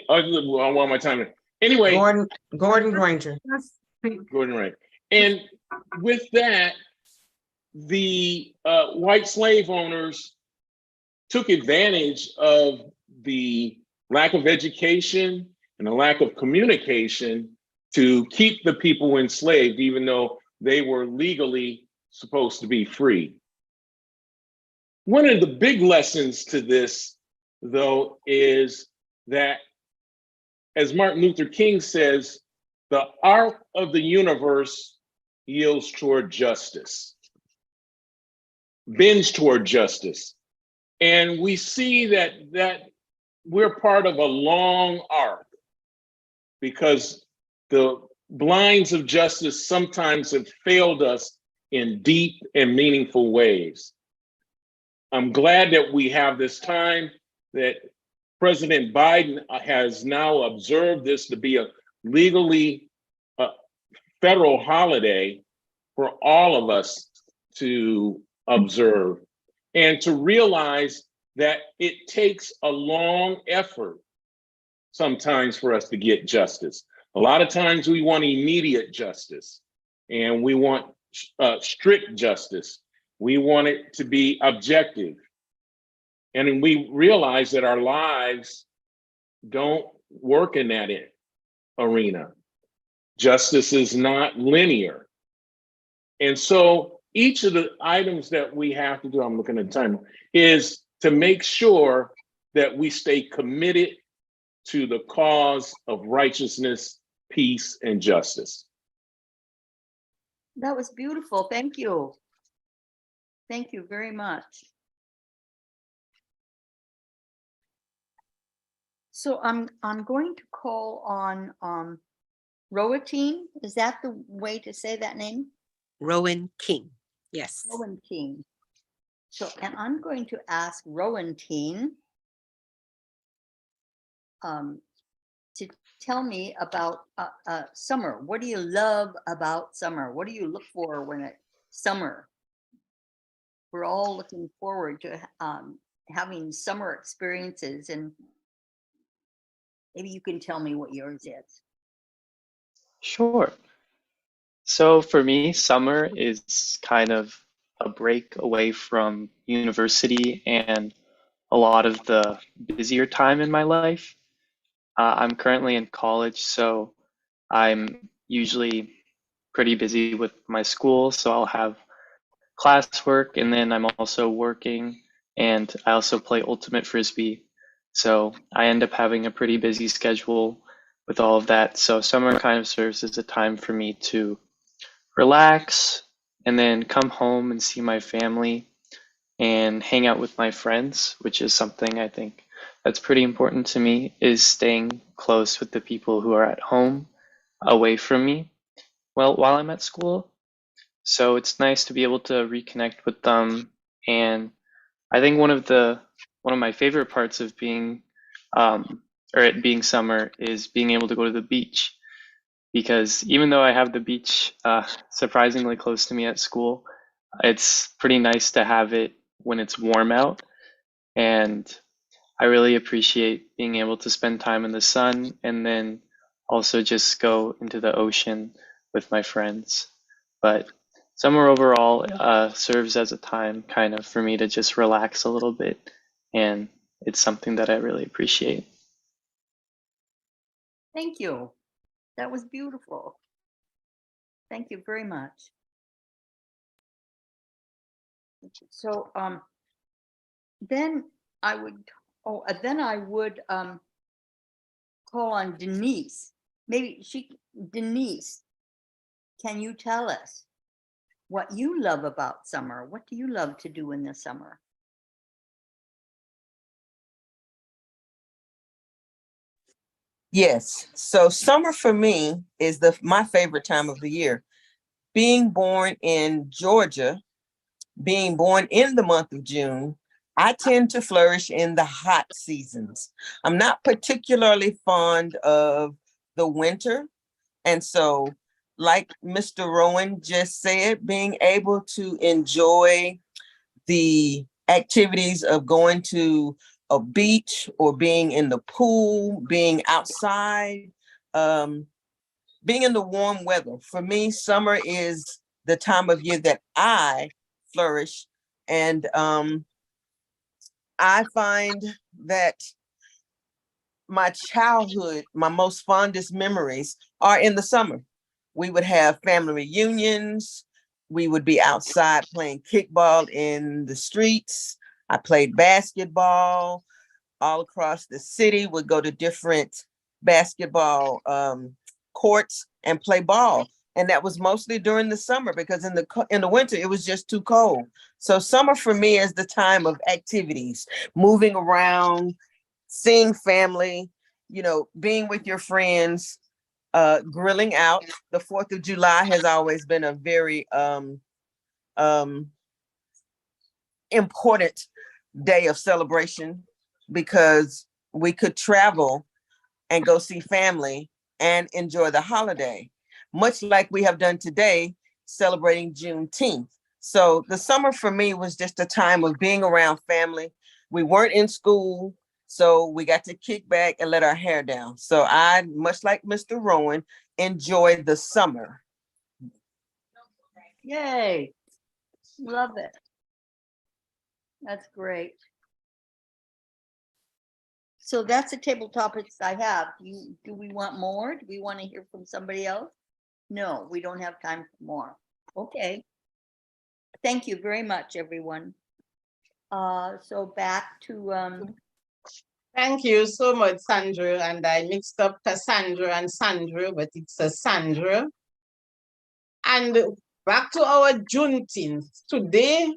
One more time. Anyway,
Gordon Granger.
Gordon Wright. And with that, the white slave owners took advantage of the lack of education and the lack of communication to keep the people enslaved, even though they were legally supposed to be free. One of the big lessons to this, though, is that, as Martin Luther King says, the arc of the universe yields toward justice, bends toward justice. And we see that we're part of a long arc, because the blinds of justice sometimes have failed us in deep and meaningful ways. I'm glad that we have this time, that President Biden has now observed this to be a legally federal holiday for all of us to observe, and to realize that it takes a long effort sometimes for us to get justice. A lot of times we want immediate justice, and we want strict justice. We want it to be objective. And we realize that our lives don't work in that arena. Justice is not linear. And so each of the items that we have to do, I'm looking at the time, is to make sure that we stay committed to the cause of righteousness, peace, and justice.
That was beautiful. Thank you. Thank you very much. So I'm going to call on Rowan. Is that the way to say that name?
Rowan King. Yes.
Rowan King. So, and I'm going to ask Rowan to tell me about summer. What do you love about summer? What do you look for when it's summer? We're all looking forward to having summer experiences, and maybe you can tell me what yours is.
Sure. So for me, summer is kind of a break away from university and a lot of the busier time in my life. I'm currently in college, so I'm usually pretty busy with my school, so I'll have classwork, and then I'm also working, and I also play Ultimate Frisbee. So I end up having a pretty busy schedule with all of that. So summer kind of serves as a time for me to relax and then come home and see my family and hang out with my friends, which is something I think that's pretty important to me, is staying close with the people who are at home away from me while I'm at school. So it's nice to be able to reconnect with them. And I think one of my favorite parts of being or it being summer is being able to go to the beach, because even though I have the beach surprisingly close to me at school, it's pretty nice to have it when it's warm out. And I really appreciate being able to spend time in the sun and then also just go into the ocean with my friends. But summer overall serves as a time kind of for me to just relax a little bit, and it's something that I really appreciate.
Thank you. That was beautiful. Thank you very much. So then I would call on Denise. Denise, can you tell us what you love about summer? What do you love to do in the summer?
Yes. So summer for me is my favorite time of the year. Being born in Georgia, being born in the month of June, I tend to flourish in the hot seasons. I'm not particularly fond of the winter. And so, like Mr. Rowan just said, being able to enjoy the activities of going to a beach or being in the pool, being outside, being in the warm weather. For me, summer is the time of year that I flourish. And I find that my childhood, my most fondest memories are in the summer. We would have family reunions. We would be outside playing kickball in the streets. I played basketball all across the city, would go to different basketball courts and play ball. And that was mostly during the summer, because in the winter, it was just too cold. So summer for me is the time of activities, moving around, seeing family, being with your friends, grilling out. The 4th of July has always been a very important day of celebration, because we could travel and go see family and enjoy the holiday, much like we have done today, celebrating Juneteenth. So the summer for me was just a time of being around family. We weren't in school, so we got to kick back and let our hair down. So I, much like Mr. Rowan, enjoyed the summer.
Yay. Love it. That's great. So that's the table topics I have. Do we want more? Do we want to hear from somebody else? No, we don't have time for more. Okay. Thank you very much, everyone. So back to
Thank you so much, Sandra. And I mixed up Cassandra and Sandra, but it's a Sandra. And back to our Juneteenth. Today,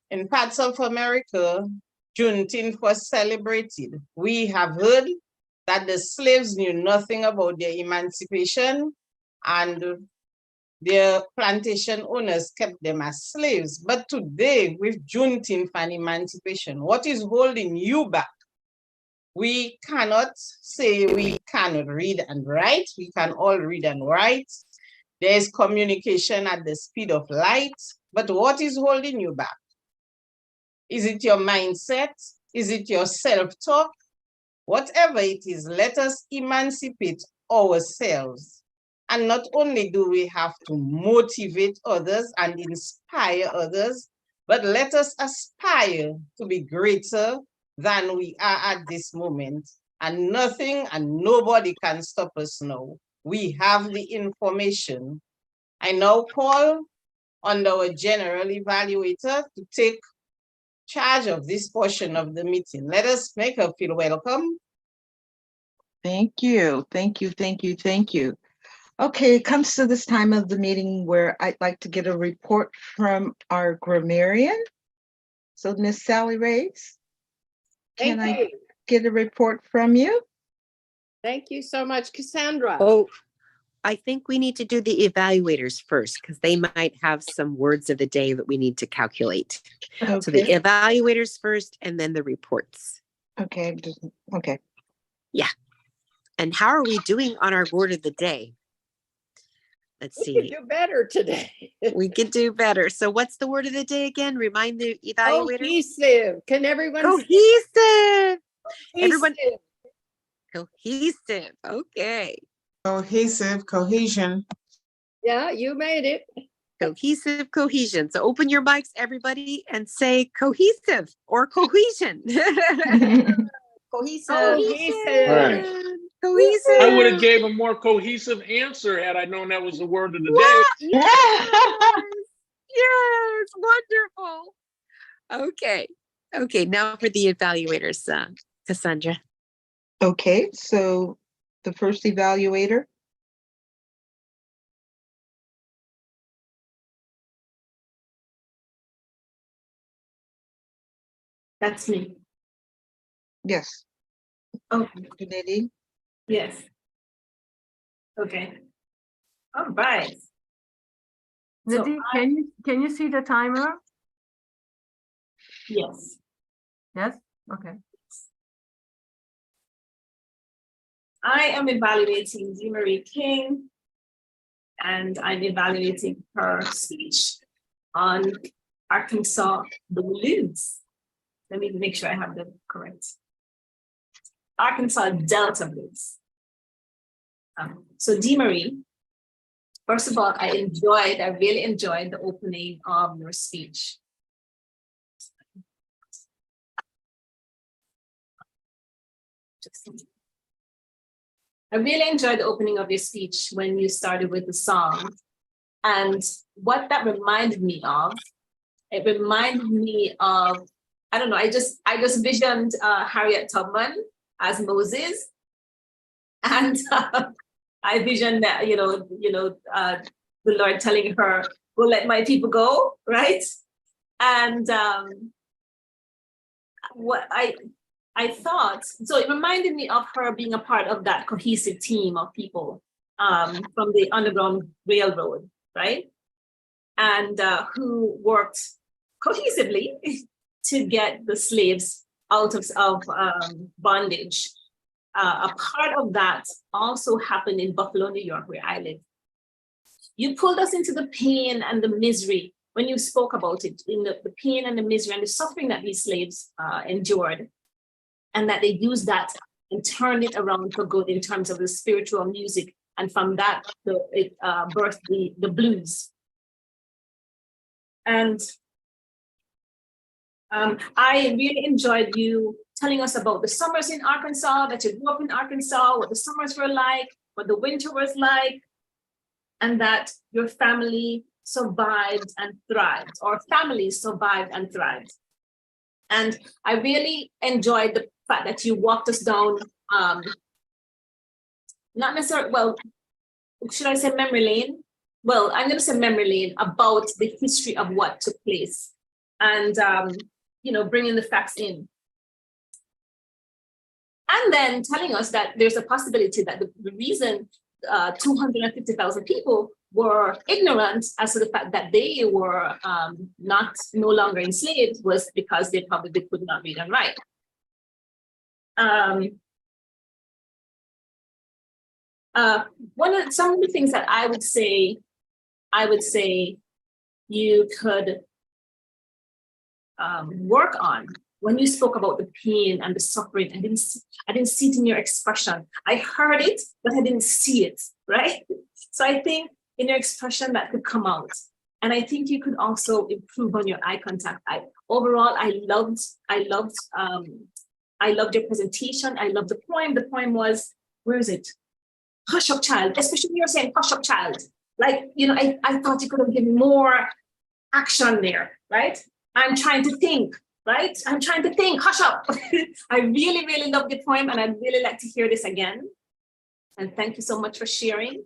in parts of America, Juneteenth was celebrated. We have heard that the slaves knew nothing about their emancipation, and their plantation owners kept them as slaves. But today, with Juneteenth and emancipation, what is holding you back? We cannot say we cannot read and write. We can all read and write. There is communication at the speed of light. But what is holding you back? Is it your mindset? Is it your self-talk? Whatever it is, let us emancipate ourselves. And not only do we have to motivate others and inspire others, but let us aspire to be greater than we are at this moment. And nothing and nobody can stop us now. We have the information. I now call on our general evaluator to take charge of this portion of the meeting. Let us make her feel welcome.
Thank you. Thank you. Thank you. Thank you. Okay, it comes to this time of the meeting where I'd like to get a report from our grammarian. So Miss Sally Reyes, can I get a report from you?
Thank you so much, Cassandra.
Oh, I think we need to do the evaluators first because they might have some words of the day that we need to calculate.
Okay.
So the evaluators first and then the reports.
Okay. Okay.
Yeah. And how are we doing on our word of the day? Let's see.
We could do better today.
We could do better. So what's the word of the day again? Remind the evaluator.
Cohesive. Can everyone
Cohesive.
say
Everyone.
cohesive?
Cohesive. Okay.
Cohesive, cohesion.
Yeah, you made it.
Cohesive, cohesion. So open your mics, everybody, and say cohesive or cohesion.
Cohesive.
Cohesive.
Right.
Cohesive.
I would have gave a more cohesive answer had I known that was the word of the
Wow.
day.
Yes. Yes. Wonderful. Okay. Okay. Now for the evaluators, Cassandra.
Okay, so the first evaluator.
That's me.
Yes.
Oh,
Nadine.
yes. Okay. All right. So
Nadine, can you see the timer?
yes.
Yes? Okay.
I am evaluating Dee Marie King, and I'm evaluating her speech on Arkansas blues. Let me make sure I have the correct. Arkansas Delta blues. So Dee Marie, first of all, I really enjoyed the opening of your speech. I really enjoyed the opening of your speech when you started with the song. And what that reminded me of, it reminded me of, I don't know, I just visioned Harriet Tubman as Moses. And I visioned that, the Lord telling her, "Go let my people go," right? And what I thought, so it reminded me of her being a part of that cohesive team of people from the Underground Railroad, right? And who worked cohesively to get the slaves out of bondage. A part of that also happened in Buffalo, New York, where I live. You pulled us into the pain and the misery when you spoke about it, in the pain and the misery and the suffering that these slaves endured, and that they used that and turned it around for good in terms of the spiritual music. And from that, it birthed the blues. And I really enjoyed you telling us about the summers in Arkansas, that you grew up in Arkansas, what the summers were like, what the winter was like, and that your family survived and thrived, or families survived and thrived. And I really enjoyed the fact that you walked us down, not necessarily, well, should I say memory lane? Well, I'm going to say memory lane about the history of what took place, and bringing the facts in. And then telling us that there's a possibility that the reason 250,000 people were ignorant as to the fact that they were no longer enslaved was because they probably could not read and write. Some of the things that I would say you could work on when you spoke about the pain and the suffering. I didn't see it in your expression. I heard it, but I didn't see it, right? So I think in your expression that could come out. And I think you could also improve on your eye contact. Overall, I loved your presentation. I loved the poem. The poem was, where is it? Hush Up Child, especially when you're saying hush up child. Like, I thought you could have given more action there, right? I'm trying to think, right? I'm trying to think, hush up. I really, really love the poem and I'd really like to hear this again. And thank you so much for sharing.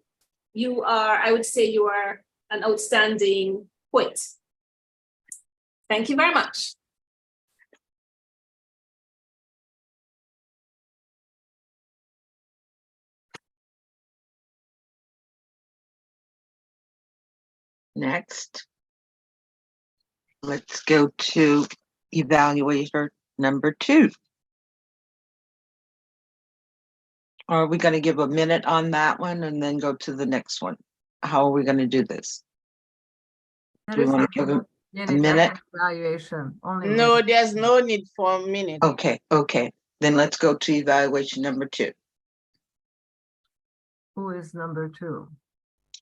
You are, I would say you are an outstanding poet. Thank you very much.
Next, let's go to evaluator number 2. Are we going to give a minute on that one and then go to the next one? How are we going to do this? Do we want to give a minute?
Evaluation. Only
No, there's no need for a minute.
Okay, okay. Then let's go to evaluation number 2.
Who is number 2?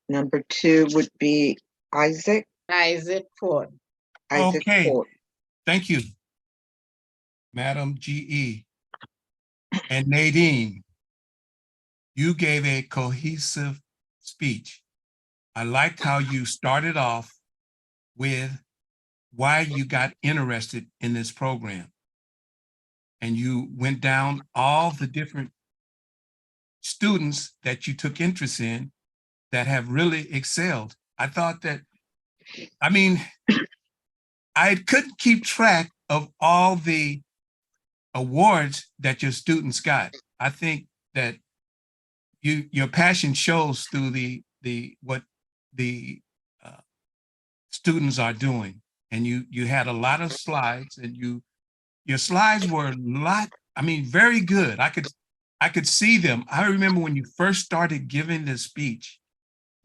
Number 2 would be Isaac.
Isaac Ford.
Isaac
Okay.
Ford.
Thank you, Madam GE. And Nadine, you gave a cohesive speech. I liked how you started off with why you got interested in this program. And you went down all the different students that you took interest in that have really excelled. I thought that, I mean, I couldn't keep track of all the awards that your students got. I think that your passion shows through what the students are doing. And you had a lot of slides, and your slides were a lot, I mean, very good. I could see them. I remember when you first started giving the speech,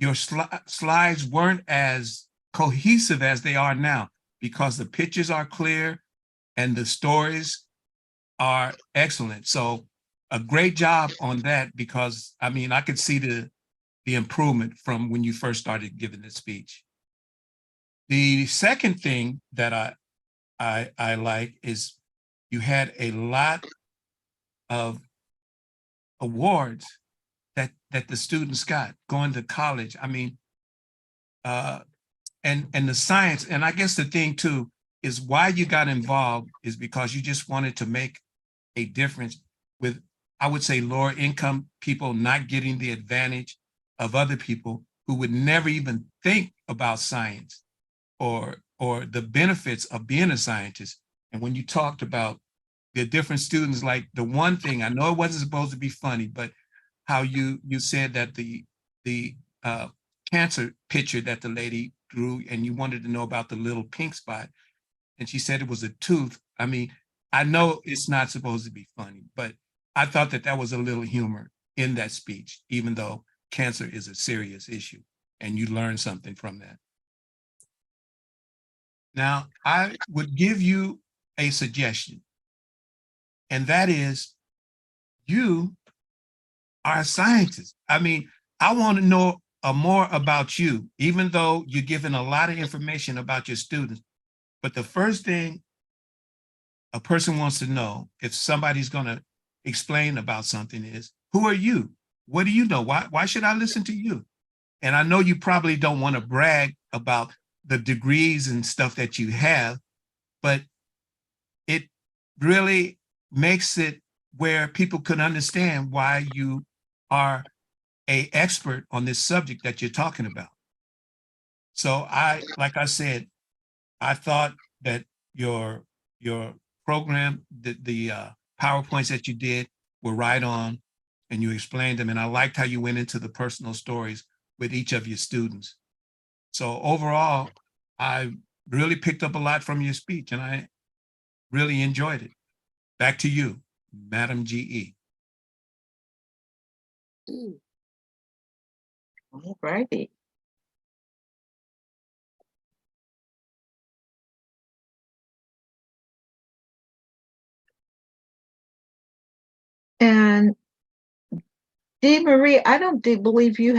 your slides weren't as cohesive as they are now, because the pictures are clear and the stories are excellent. So a great job on that, because I mean, I could see the improvement from when you first started giving the speech. The second thing that I like is you had a lot of awards that the students got going to college. I mean, and the science, and I guess the thing too is why you got involved is because you just wanted to make a difference with, I would say, lower income people not getting the advantage of other people who would never even think about science or the benefits of being a scientist. And when you talked about the different students, like the one thing, I know it wasn't supposed to be funny, but how you said that the cancer picture that the lady drew, and you wanted to know about the little pink spot, and she said it was a tooth. I mean, I know it's not supposed to be funny, but I thought that was a little humor in that speech, even though cancer is a serious issue, and you learn something from that. Now, I would give you a suggestion, and that is you are a scientist. I mean, I want to know more about you, even though you're giving a lot of information about your students. But the first thing a person wants to know, if somebody's going to explain about something, is, who are you? What do you know? Why should I listen to you? And I know you probably don't want to brag about the degrees and stuff that you have, but it really makes it where people can understand why you are an expert on this subject that you're talking about. So like I said, I thought that your program, the PowerPoints that you did were right on, and you explained them. And I liked how you went into the personal stories with each of your students. So overall, I really picked up a lot from your speech, and I really enjoyed it. Back to you, Madam GE.
All righty. And Dee Marie, I don't believe you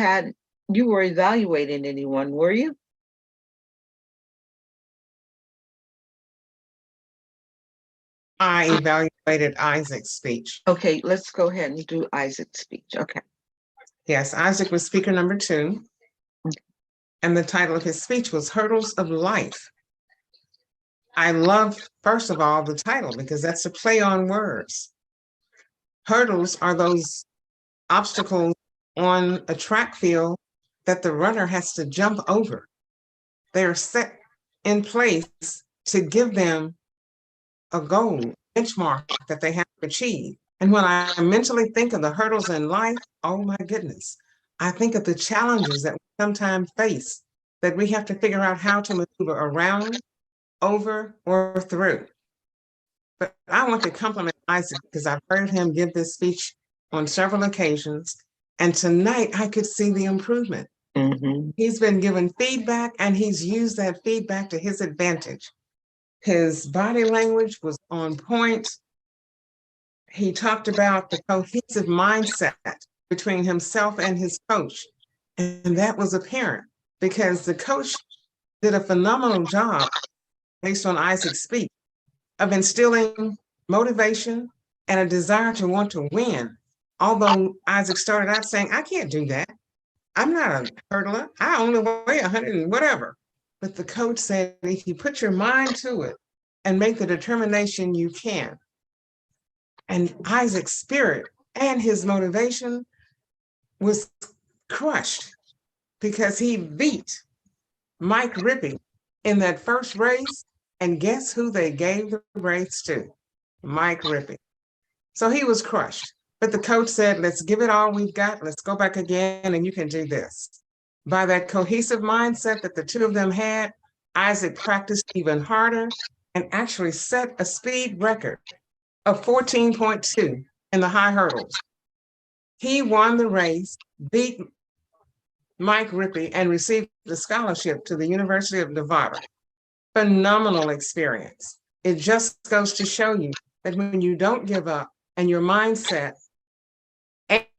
were evaluating anyone, were you?
I evaluated Isaac's speech.
Okay, let's go ahead and do Isaac's speech. Okay.
Yes, Isaac was speaker number 2. And the title of his speech was Hurdles of Life. I love, first of all, the title because that's a play on words. Hurdles are those obstacles on a track field that the runner has to jump over. They're set in place to give them a goal, benchmark that they have to achieve. And when I mentally think of the hurdles in life, oh my goodness, I think of the challenges that we sometimes face that we have to figure out how to maneuver around, over, or through. But I want to compliment Isaac because I've heard him give this speech on several occasions. And tonight I could see the improvement. He's been given feedback and he's used that feedback to his advantage. His body language was on point. He talked about the cohesive mindset between himself and his coach. And that was apparent because the coach did a phenomenal job based on Isaac's speech of instilling motivation and a desire to want to win. Although Isaac started out saying, I can't do that. I'm not a hurdler. I only weigh 100 and whatever. But the coach said, if you put your mind to it and make the determination, you can. And Isaac's spirit and his motivation was crushed because he beat Mike Rippey in that first race. And guess who they gave the race to? Mike Rippey. So he was crushed. But the coach said, let's give it all we've got. Let's go back again and you can do this. By that cohesive mindset that the two of them had, Isaac practiced even harder and actually set a speed record of 14.2 in the high hurdles. He won the race, beat Mike Rippey, and received the scholarship to the University of Nevada. Phenomenal experience. It just goes to show you that when you don't give up and your mindset,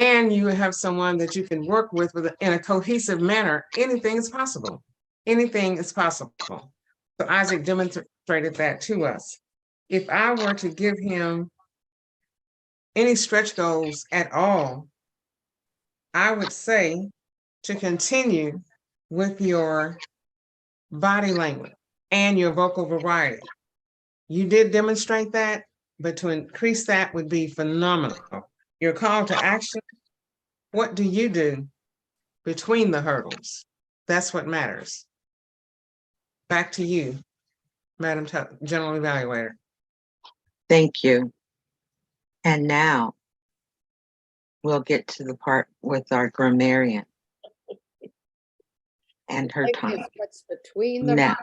and you have someone that you can work with in a cohesive manner, anything is possible. Anything is possible. So Isaac demonstrated that to us. If I were to give him any stretch goals at all, I would say to continue with your body language and your vocal variety. You did demonstrate that, but to increase that would be phenomenal. Your call to action, what do you do between the hurdles? That's what matters. Back to you, Madam General Evaluator.
Thank you. And now we'll get to the part with our grammarian and her
Like
time.
it's what's between the
Now,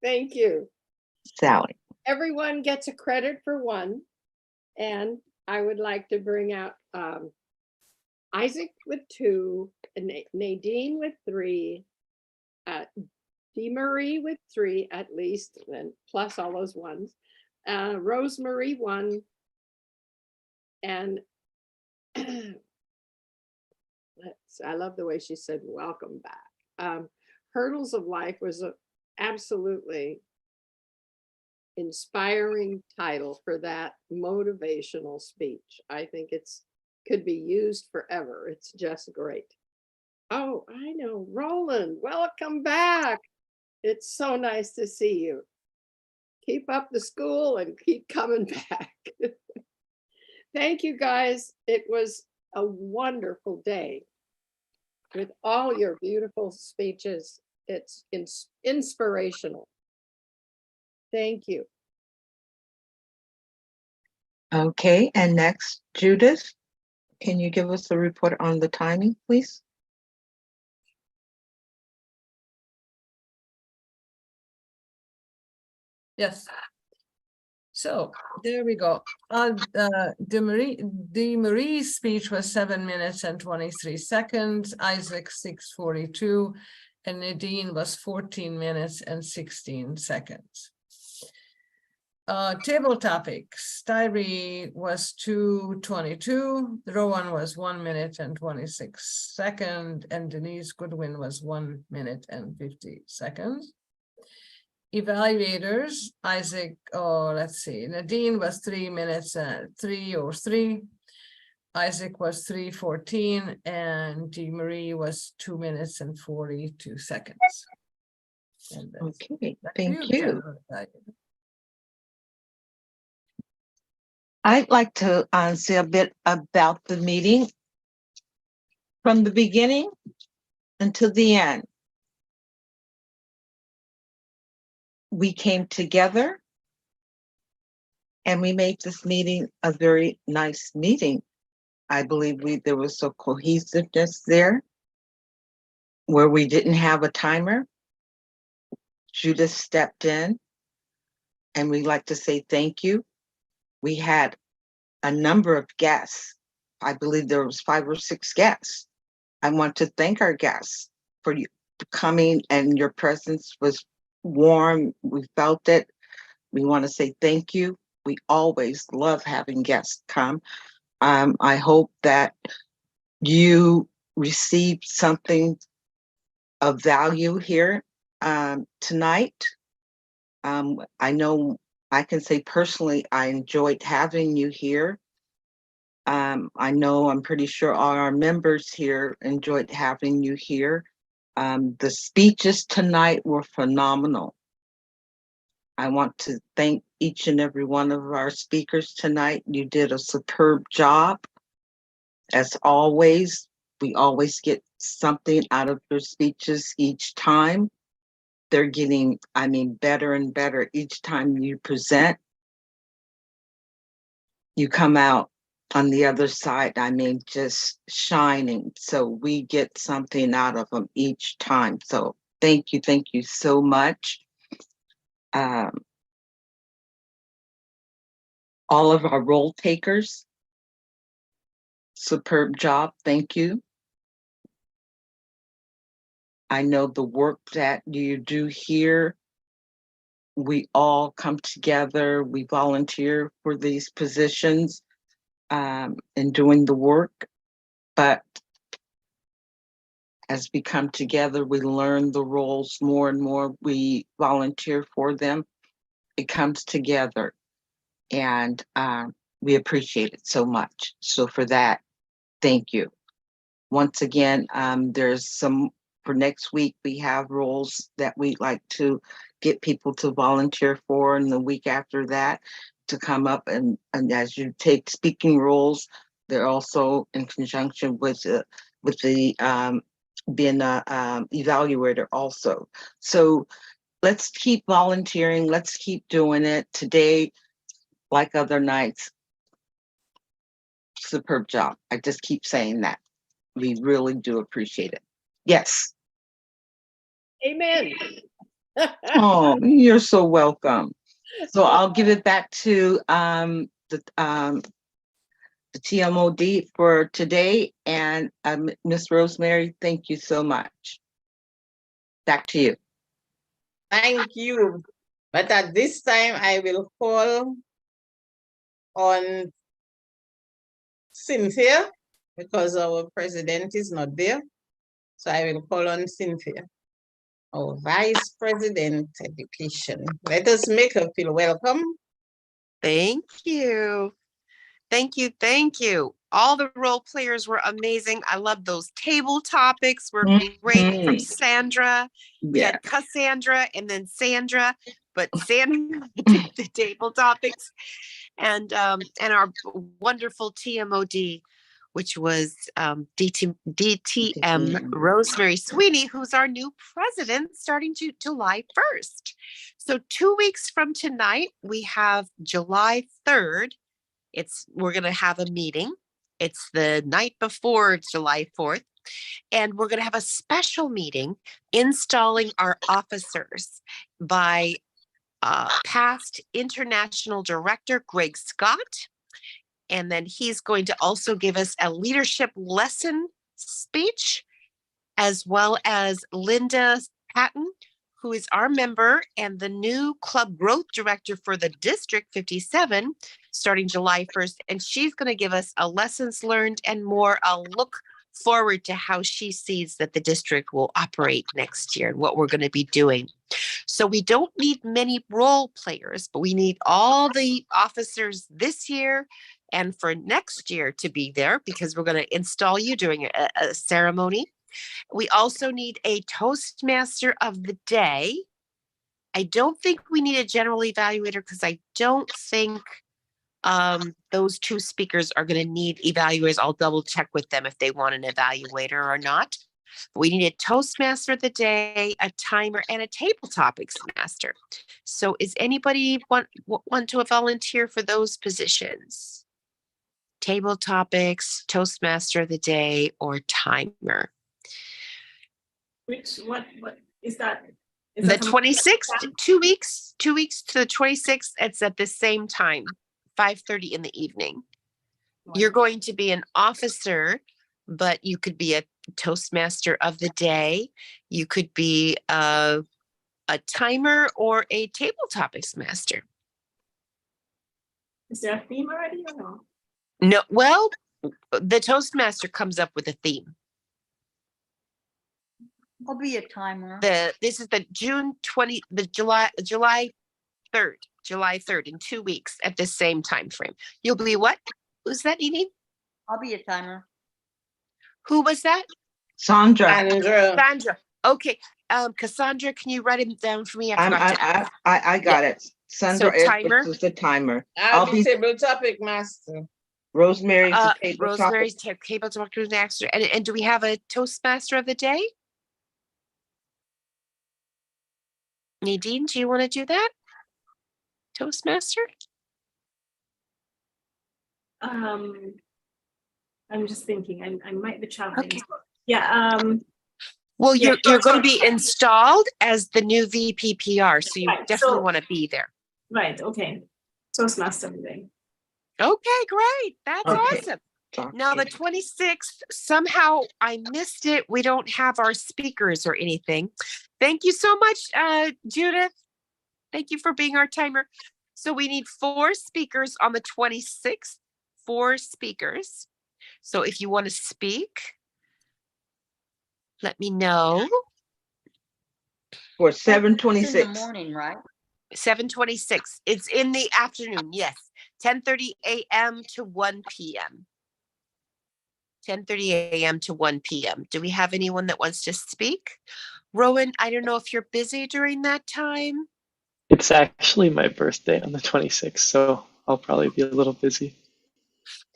Thank you.
Sally.
Everyone gets a credit for one. And I would like to bring out Isaac with 2, and Nadine with 3, DeMarie with 3 at least, and plus all those ones, Rosemary 1, and I love the way she said, welcome back. Hurdles of Life was a absolutely inspiring title for that motivational speech. I think could be used forever. It's just great. Oh, I know, Roland, welcome back. It's so nice to see you. Keep up the school and keep coming back. Thank you guys. It was a wonderful day with all your beautiful speeches. It's inspirational. Thank you.
Okay, and next, Judith, can you give us a report on the timing, please?
Yes. So there we go. DeMarie's speech was 7 minutes and 23 seconds, Isaac 6:42, and Nadine was 14 minutes and 16 seconds. Table topics, Tyree was 2:22, Rowan was 1 minute and 26 seconds, and Denise Goodwin was 1 minute and 50 seconds. Evaluators, Isaac, let's see, Nadine was 3 minutes and 3:03, Isaac was 3:14, and DeMarie was 2 minutes and 42 seconds. And that's
Okay,
back to
thank
you,
you.
Diane.
I'd like to say a bit about the meeting from the beginning until the end. We came together and we made this meeting a very nice meeting. I believe there was some cohesiveness there where we didn't have a timer. Judith stepped in and we'd like to say thank you. We had a number of guests. I believe there was 5 or 6 guests. I want to thank our guests for you coming, and your presence was warm. We felt it. We want to say thank you. We always love having guests come. I hope that you received something of value here tonight. I know I can say personally, I enjoyed having you here. I'm pretty sure all our members here enjoyed having you here. The speeches tonight were phenomenal. I want to thank each and every one of our speakers tonight. You did a superb job. As always, we always get something out of your speeches each time. They're getting, better and better each time you present. You come out on the other side, just shining. So we get something out of them each time. So thank you so much. All of our role takers, superb job, thank you. I know the work that you do here, we all come together, we volunteer for these positions and doing the work, but as we come together, we learn the roles more and more, we volunteer for them, it comes together, and we appreciate it so much. So for that, thank you. Once again, there's some, for next week, we have roles that we'd like to get people to volunteer for, and the week after that to come up and as you take speaking roles, they're also in conjunction with the being a evaluator also. So let's keep volunteering, let's keep doing it. Today, like other nights, superb job. I just keep saying that. We really do appreciate it. Yes.
Amen.
Oh, you're so welcome. So I'll give it back to the TMOD for today. And Miss Rosemary, thank you so much. Back to you.
Thank you. But at this time, I will call on Cynthia because our president is not there. So I will call on Cynthia, our Vice President Education. Let us make her feel welcome.
Thank you. Thank you. Thank you. All the role players were amazing. I love those table topics were great from Sandra. We had Cassandra and then Sandra, but Sandra did the table topics, and our wonderful TMOD, which was DTM Rosemary Sweeney, who's our new president starting July 1st. So 2 weeks from tonight, we have July 3rd. We're going to have a meeting. It's the night before July 4th. And we're going to have a special meeting installing our officers by past international director Greg Scott. And then he's going to also give us a leadership lesson speech, as well as Linda Patton, who is our member and the new club growth director for the District 57, starting July 1st. And she's going to give us a lessons learned and more a look forward to how she sees that the district will operate next year and what we're going to be doing. So we don't need many role players, but we need all the officers this year and for next year to be there, because we're going to install you during a ceremony. We also need a Toastmaster of the day. I don't think we need a general evaluator because I don't think those two speakers are going to need evaluators. I'll double check with them if they want an evaluator or not. But we need a Toastmaster of the day, a timer, and a table topics master. So is anybody want to volunteer for those positions? Table topics, Toastmaster of the day, or timer?
What is that?
The 26th, 2 weeks to the 26th. It's at the same time, 5:30 in the evening. You're going to be an officer, but you could be a Toastmaster of the day. You could be a timer or a table topics master.
Is there a theme already or no?
No, well, the Toastmaster comes up with a theme.
I'll be a timer.
This is the July 3rd, in 2 weeks at the same time frame. You'll be what? Who's that, Edie?
I'll be a timer.
Who was that?
Sandra.
Sandra. Okay. Cassandra, can you write it down for me?
I got it. Sandra
timer.
is the timer.
I'll be table topic master.
Rosemary's the table
Rosemary's
topic.
table topic master. And do we have a Toastmaster of the day? Nadine, do you want to do that? Toastmaster?
I'm just thinking. I might be traveling.
Okay.
Yeah.
Well, you're going to be installed as the new VPPR, so you definitely want to be there.
Right. Okay. Toastmaster today.
Okay, great. That's
Okay.
awesome. Now the 26th, somehow I missed it. We don't have our speakers or anything. Thank you so much, Judith. Thank you for being our timer. So we need 4 speakers on the 26th, 4 speakers. So if you want to speak, let me know.
For
It's in
7:26.
the morning, right?
7:26. It's in the afternoon. Yes. 10:30 a.m. to 1 p.m. 10:30 a.m. to 1 p.m. Do we have anyone that wants to speak? Rowan, I don't know if you're busy during that time.
It's actually my birthday on the 26th, so I'll probably be a little busy.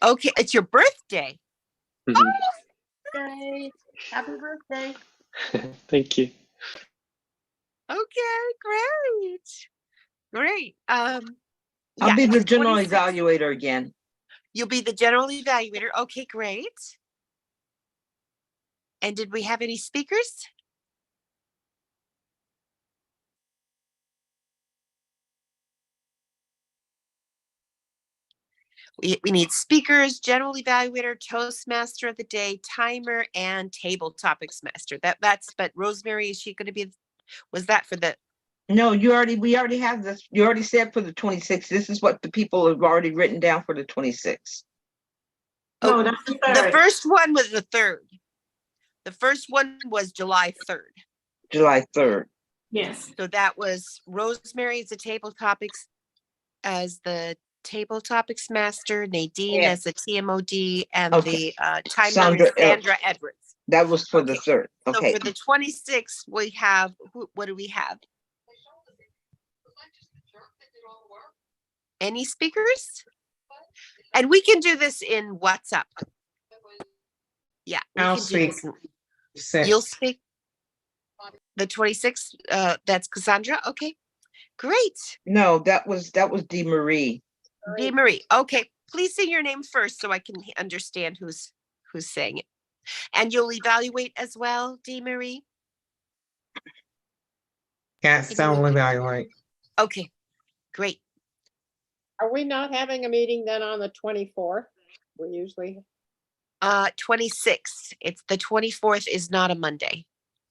Okay, it's your birthday.
Mhm.
Birthday. Happy birthday.
Thank you.
Okay, great. Great.
I'll
Yeah,
be
it's
the general
26th.
evaluator again.
You'll be the general evaluator. Okay, great. And did we have any speakers? We need speakers, general evaluator, Toastmaster of the day, timer, and table topics master. But Rosemary, is she going to be, was that for the?
No, we already have this. You already said for the 26th. This is what the people have already written down for the 26th.
No, that's the 3rd.
The first one was the 3rd. The first one was July 3rd.
July 3rd.
Yes.
So that was Rosemary as the table topics master, Nadine as the TMOD, and
Okay.
the timer
Sandra
is Sandra Edwards.
That was for the 3rd.
So
Okay.
for the 26th, we have, what do we have? Any speakers? And we can do this in WhatsApp. Yeah, we
I'll
can do this.
speak.
You'll speak the 26th. That's Cassandra. Okay, great.
No, that was Dee Marie.
Dee Marie. Okay, please say your name first so I can understand who's saying it. And you'll evaluate as well, Dee Marie?
Yes, I will evaluate.
Okay, great.
Are we not having a meeting then on the 24th? We usually.
26th. It's the 24th is not a Monday.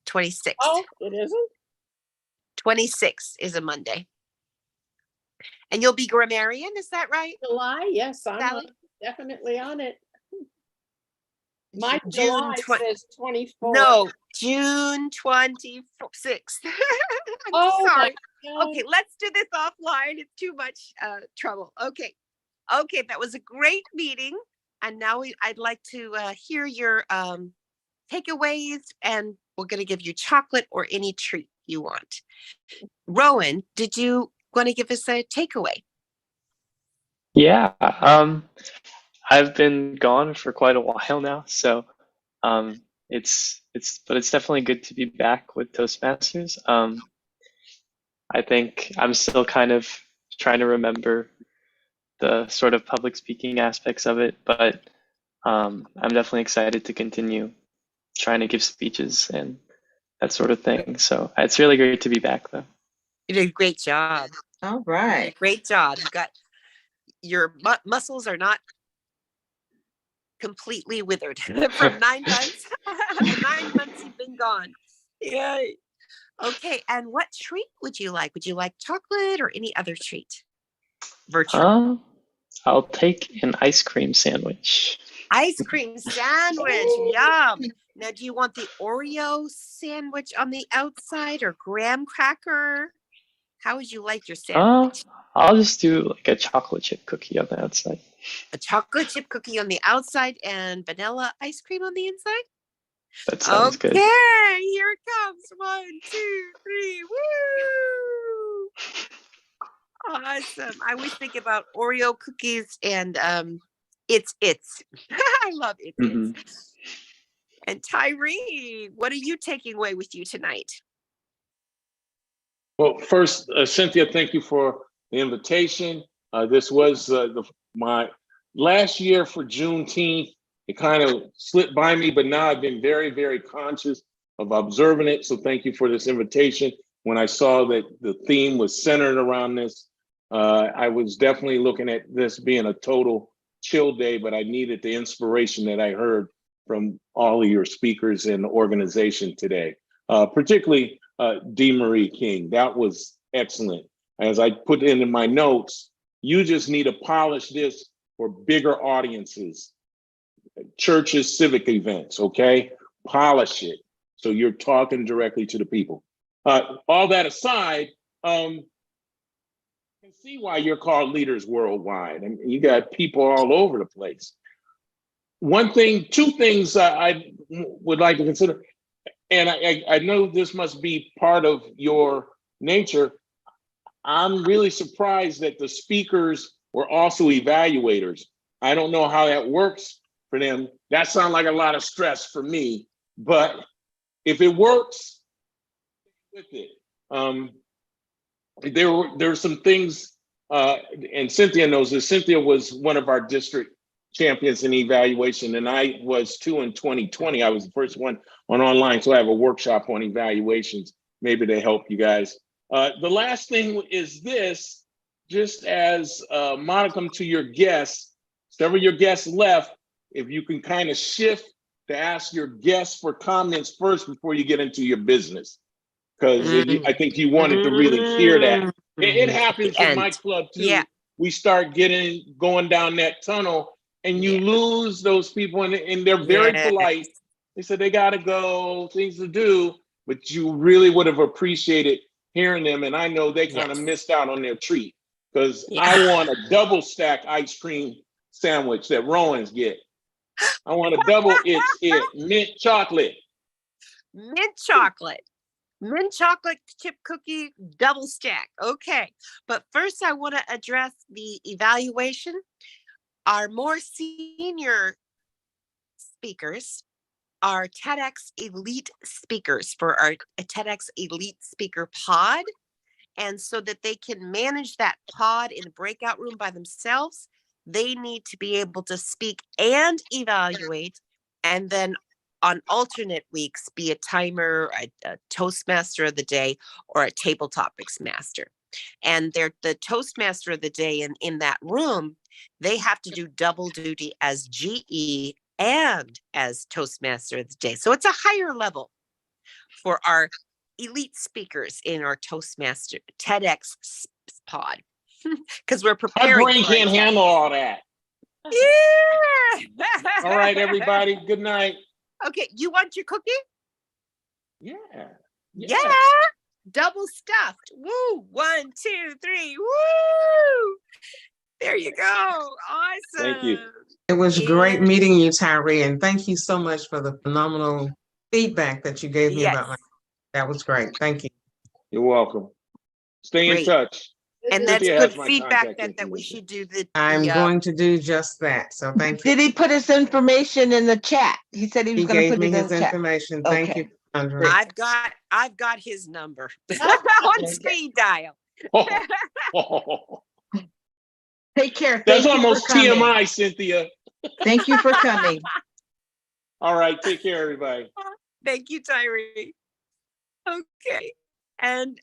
26th.
Oh, it isn't?
26th is a Monday. And you'll be grammarian, is that right?
July, yes, I'm
Sally?
definitely on it. My
June
July says 24.
No, June 26th. I'm sorry. Okay, let's do this offline. It's too much trouble. Okay, that was a great meeting. And now I'd like to hear your takeaways, and we're going to give you chocolate or any treat you want. Rowan, did you want to give us a takeaway?
Yeah, I've been gone for quite a while now, so it's definitely good to be back with Toastmasters. I think I'm still kind of trying to remember the sort of public speaking aspects of it, but I'm definitely excited to continue trying to give speeches and that sort of thing. So it's really great to be back, though.
You did a great job.
All right.
Great job. You got your muscles are not completely withered from 9 months. 9 months you've been gone. Yeah. Okay. And what treat would you like? Would you like chocolate or any other treat? Virtual.
I'll take an ice cream sandwich.
Ice cream sandwich. Yum. Now, do you want the Oreo sandwich on the outside or graham cracker? How would you like your sandwich?
I'll just do like a chocolate chip cookie on the outside.
A chocolate chip cookie on the outside and vanilla ice cream on the inside?
That sounds good.
Okay, here it comes. 1, 2, 3. Woo! Awesome. I always think about Oreo cookies and it's. I love it. And Tyree, what are you taking away with you tonight?
Well, first, Cynthia, thank you for the invitation. This was my last year for Juneteenth. It kind of slipped by me, but now I've been very, very conscious of observing it. So thank you for this invitation. When I saw that the theme was centered around this, I was definitely looking at this being a total chill day, but I needed the inspiration that I heard from all of your speakers and the organization today, particularly Dee Marie King. That was excellent. As I put in my notes, you just need to polish this for bigger audiences, churches, civic events, okay? Polish it so you're talking directly to the people. All that aside, I can see why you're called Leaders Worldwide. I mean, you got people all over the place. Two things I would like to consider, and I know this must be part of your nature. I'm really surprised that the speakers were also evaluators. I don't know how that works for them. That sounds like a lot of stress for me, but if it works, with it. There were some things, and Cynthia knows this. Cynthia was one of our district champions in evaluation, and I was too in 2020. I was the first one on online, so I have a workshop on evaluations, maybe to help you guys. The last thing is this, just as modicum to your guests, several of your guests left, if you can kind of shift to ask your guests for comments first before you get into your business. Because I think you wanted to really hear that. It happens in my club too. Yeah. We start going down that tunnel and you lose those people and they're very polite. They said they gotta go, things to do, but you really would have appreciated hearing them. And I know they kind of missed out on their treat because I want a double stack ice cream sandwich that Rowan's get. I want a double, it's mint chocolate.
Mint chocolate. Mint chocolate chip cookie double stack. Okay. But first I want to address the evaluation. Our more senior speakers are TEDx Elite speakers for our TEDx Elite Speaker Pod. And so that they can manage that pod in a breakout room by themselves, they need to be able to speak and evaluate, and then on alternate weeks, be a timer, a Toastmaster of the day, or a table topics master. And they're the Toastmaster of the day in that room, they have to do double duty as GE and as Toastmaster of the day. So it's a higher level for our elite speakers in our Toastmaster TEDx pod. Because we're preparing.
My brain can't handle all that.
Yeah.
All right, everybody. Good night.
Okay, you want your cookie?
Yeah.
Double stuffed. Woo. 1, 2, 3. Woo. There you go. Awesome.
Thank you.
It was great meeting you, Tyree, and thank you so much for the phenomenal feedback that you gave me about my. That was great. Thank you.
You're welcome. Stay in
Great.
touch.
And that's
Cynthia
good
has my
feedback
contact
that we
information.
should do the.
I'm
the,
going to do just that. So thank you.
Did he put his information in the chat? He said he was
He
going to
gave
put
me
it in
his
the chat.
information. Thank
Okay.
you, Andrea.
I've got his number on
Okay.
speed dial.
Take care.
That's
Thank you
almost
for coming.
TMI, Cynthia.
Thank you for coming.
All right, take care, everybody.
Thank you, Tyree. Okay. And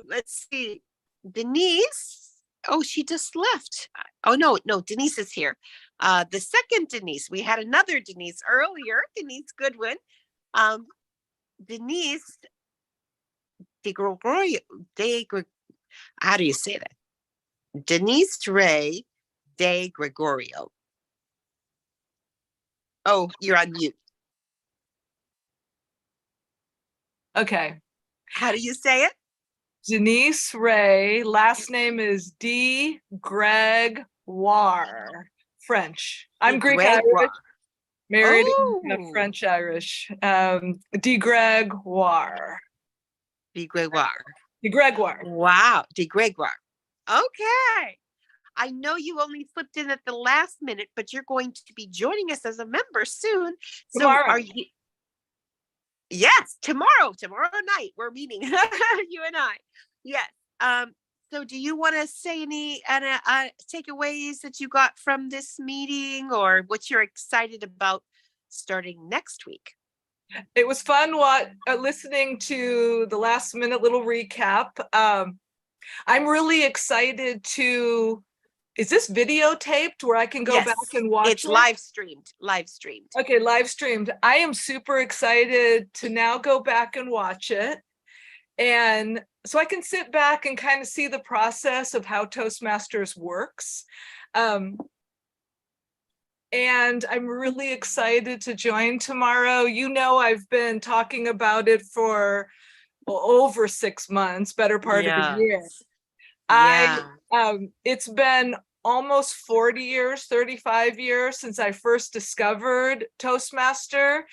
let's see. Denise. Oh, she just left. Oh, no, Denise is here. The second Denise. We had another Denise earlier, Denise Goodwin. Denise de Gregorio. How do you say that? Denise Ray de Gregorio. Oh, you're on mute.
Okay.
How do you say it?
Denise Ray. Last name is D. Gregoire. French. I'm Greek Irish. Married French Irish. D. Gregoire.
De Gregoire.
De Gregoire.
Wow. De Gregoire. Okay. I know you only slipped in at the last minute, but you're going to be joining us as a member soon.
Tomorrow.
So are you? Yes, tomorrow night we're meeting, you and I. Yes. So do you want to say any takeaways that you got from this meeting, or what you're excited about starting next week?
It was fun listening to the last minute little recap. I'm really excited to. Is this videotaped where I can go back and watch it?
It's live streamed.
Okay, live streamed. I am super excited to now go back and watch it. And so I can sit back and kind of see the process of how Toastmasters works. And I'm really excited to join tomorrow. You know, I've been talking about it for over 6 months, better part of a year. It's been almost 40 years, 35 years since I first discovered Toastmaster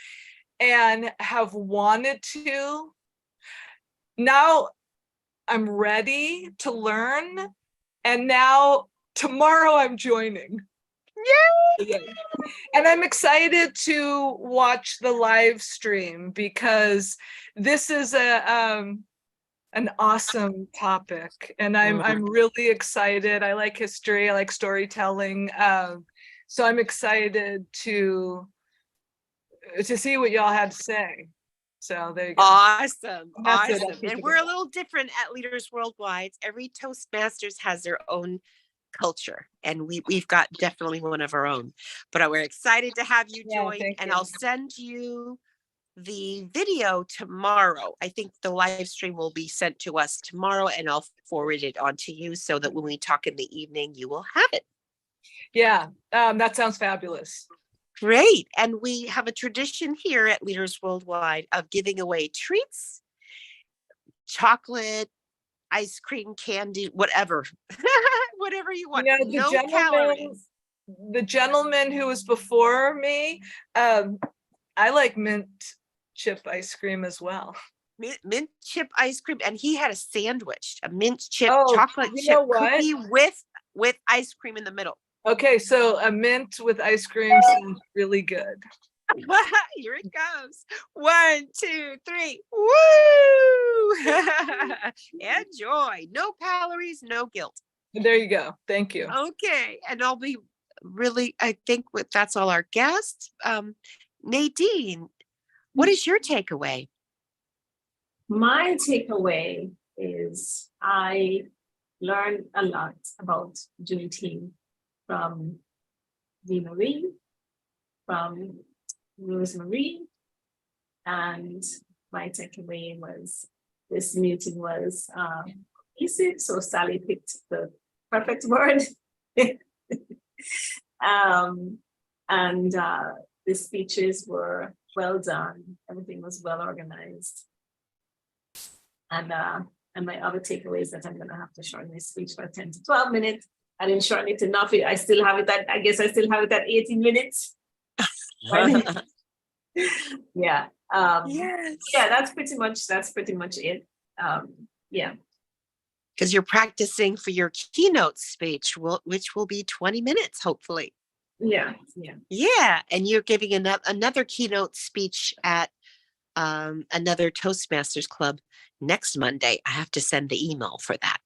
and have wanted to. Now I'm ready to learn. And now tomorrow I'm joining. Yay! And I'm excited to watch the live stream because this is an awesome topic, and I'm really excited. I like history, I like storytelling, so I'm excited to see what y'all had to say. So there you go.
Awesome.
That's
Awesome. And we're a little different at Leaders Worldwide. Every Toastmasters has their own culture, and we've got definitely one of our own. But we're excited to have you join, and I'll send you the video tomorrow. I think the live stream will be sent to us tomorrow, and I'll forward it on to you so that when we talk in the evening, you will have it.
Yeah, that sounds fabulous.
Great. And we have a tradition here at Leaders Worldwide of giving away treats, chocolate, ice cream, candy, whatever, whatever you want.
You know,
no calories.
The gentleman who was before me, I like mint chip ice cream as well.
Mint chip ice cream, and he had a sandwich, a mint chip chocolate chip cookie with ice cream in the middle.
Okay, so a mint with ice cream sounds really good.
Here it goes. 1, 2, 3. Woo! Enjoy. No calories, no guilt.
There you go. Thank you.
Okay, and I'll be really. I think that's all our guests. Nadine, what is your takeaway?
My takeaway is I learned a lot about Juneteenth from Dee Marie, from Rosemary, and my takeaway was this meeting was easy, so Sally picked the perfect word. The speeches were well done. Everything was well organized. And my other takeaway is that I'm going to have to shorten this speech for 10 to 12 minutes. I didn't shorten it enough. I still have it at, I guess I still have it at 18 minutes. Yeah.
Yes.
Yeah, that's pretty much it. Yeah.
Because you're practicing for your keynote speech, which will be 20 minutes, hopefully.
Yeah. Yeah.
Yeah. And you're giving another keynote speech at another Toastmasters club next Monday. I have to send the email for that.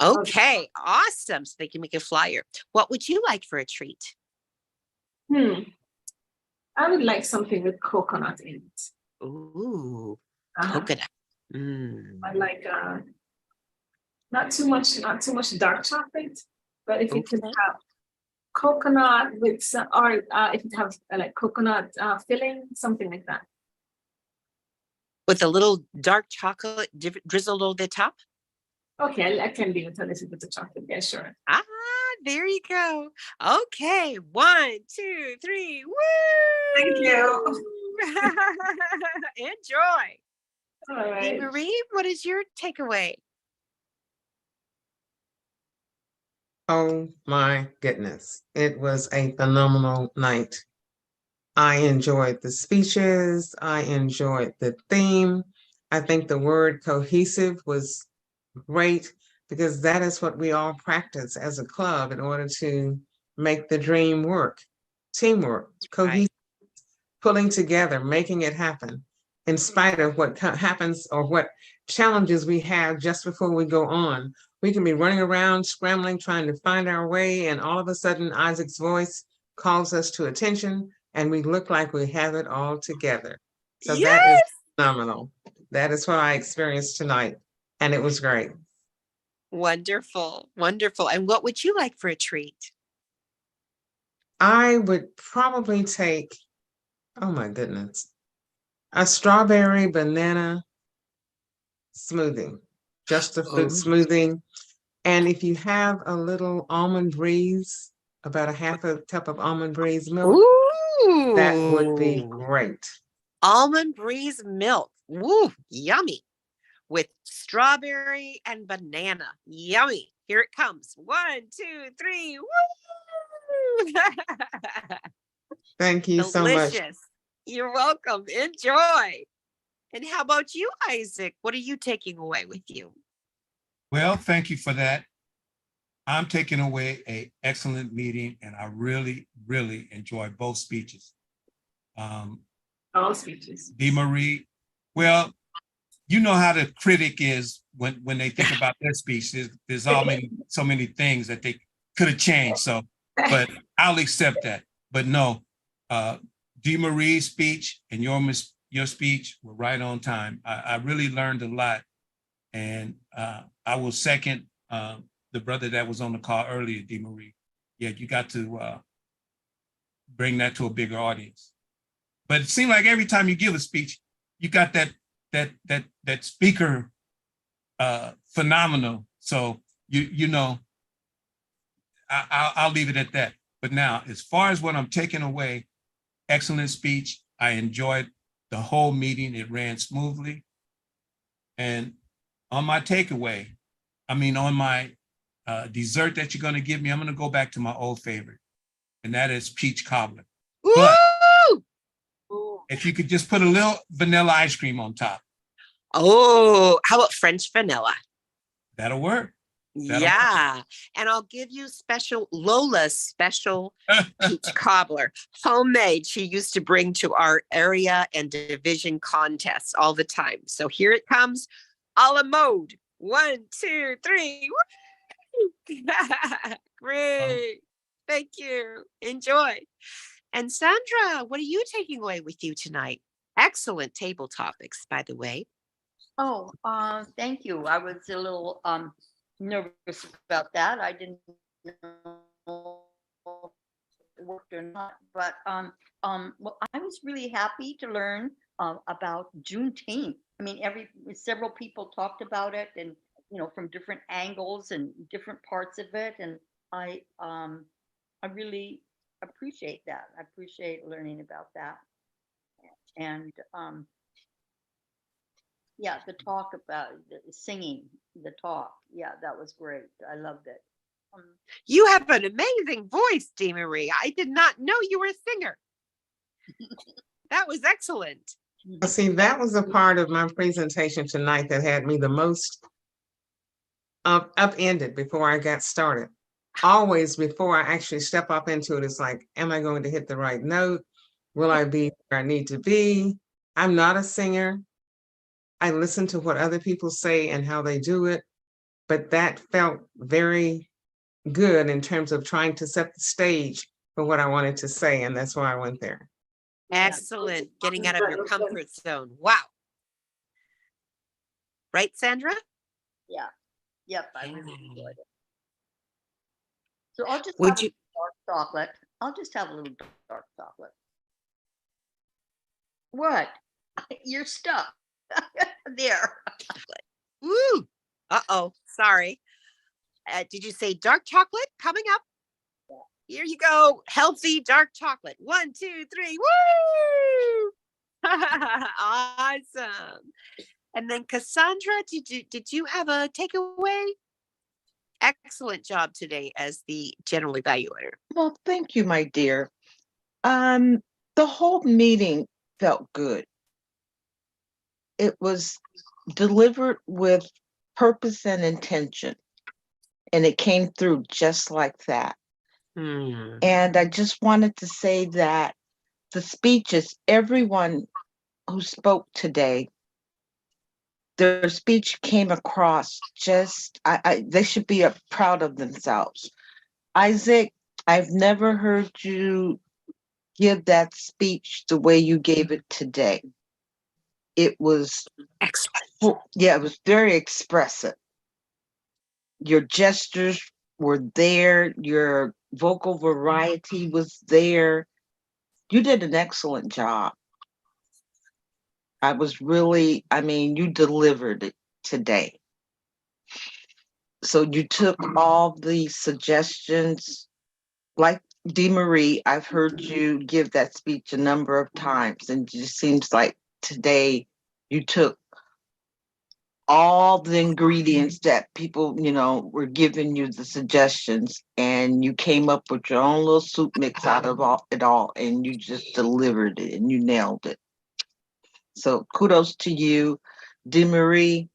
Okay. Awesome. So they can make a flyer. What would you like for a treat?
I would like something with coconut in it.
Ooh, coconut.
I like not too much dark chocolate, but if it could have coconut with some, or if it has like coconut filling, something like that.
With a little dark chocolate drizzled over the top?
Okay, I can leave it a little bit of chocolate. Yeah, sure.
Ah, there you go. Okay, 1, 2, 3. Woo!
Thank you.
Enjoy.
All right.
Marie, what is your takeaway?
Oh my goodness. It was a phenomenal night. I enjoyed the speeches. I enjoyed the theme. I think the word cohesive was great because that is what we all practice as a club in order to make the dream work. Teamwork, cohesive, pulling together, making it happen in spite of what happens or what challenges we have just before we go on. We can be running around, scrambling, trying to find our way, and all of a sudden Isaac's voice calls us to attention and we look like we have it all together. So that is phenomenal. That is what I experienced tonight, and it was great.
Wonderful, wonderful. And what would you like for a treat?
I would probably take, oh my goodness, a strawberry banana smoothie, just a fruit smoothie. And if you have a little almond breeze, about a half a cup of almond breeze milk, that would be great.
Almond breeze milk. Woo, yummy. With strawberry and banana. Yummy. Here it comes. 1, 2, 3. Woo!
Thank you so much.
Delicious. You're welcome. Enjoy. And how about you, Isaac? What are you taking away with you?
Well, thank you for that. I'm taking away an excellent meeting, and I really, really enjoyed both speeches.
All speeches.
DeMarie, well, you know how the critic is when they think about their speech. There's so many things that they could have changed. So, but I'll accept that. But no, DeMarie's speech and your speech were right on time. I really learned a lot, and I will second the brother that was on the call earlier, DeMarie. Yeah, you got to bring that to a bigger audience. But it seemed like every time you give a speech, you got that speaker phenomenal. So you know, I'll leave it at that. But now, as far as what I'm taking away, excellent speech. I enjoyed the whole meeting. It ran smoothly. And on my takeaway, on my dessert that you're going to give me, I'm going to go back to my old favorite, and that is peach cobbler. But if you could just put a little vanilla ice cream on top.
Oh, how about French vanilla?
That'll work.
Yeah. And I'll give you Lola's special peach cobbler, homemade. She used to bring to our area and division contests all the time. So here it comes, a la mode. 1, 2, 3. Great. Thank you. Enjoy. And Sandra, what are you taking away with you tonight? Excellent table topics, by the way.
Oh, thank you. I was a little nervous about that. I didn't know if it worked or not, but well, I was really happy to learn about Juneteenth. Several people talked about it, and from different angles and different parts of it, and I really appreciate that. I appreciate learning about that, and yeah, the talk about singing, the talk. Yeah, that was great. I loved it.
You have an amazing voice, DeMarie. I did not know you were a singer. That was excellent.
See, that was a part of my presentation tonight that had me the most upended before I got started. Always before I actually step up into it, it's like, am I going to hit the right note? Will I be where I need to be? I'm not a singer. I listen to what other people say and how they do it, but that felt very good in terms of trying to set the stage for what I wanted to say, and that's why I went there.
Excellent. Getting out of your comfort zone. Wow. Right, Sandra?
Yeah. Yep, I really enjoyed it. So I'll just
Would
have
you?
a dark chocolate. I'll just have a little dark chocolate. What? You're stuck. There.
Woo. Uh-oh. Sorry. Did you say dark chocolate coming up? Here you go. Healthy dark chocolate. 1, 2, 3. Woo! Awesome. And then Cassandra, did you have a takeaway? Excellent job today as the general evaluator.
Well, thank you, my dear. The whole meeting felt good. It was delivered with purpose and intention, and it came through just like that. And I just wanted to say that the speeches, everyone who spoke today, their speech came across just, they should be proud of themselves. Isaac, I've never heard you give that speech the way you gave it today. It was
excellent.
Yeah, it was very expressive. Your gestures were there, your vocal variety was there. You did an excellent job. You delivered it today. So you took all the suggestions, like DeMarie, I've heard you give that speech a number of times, and it just seems like today you took all the ingredients that people, were giving you the suggestions, and you came up with your own little soup mix out of it all, and you just delivered it and you nailed it. So kudos to you. DeMarie,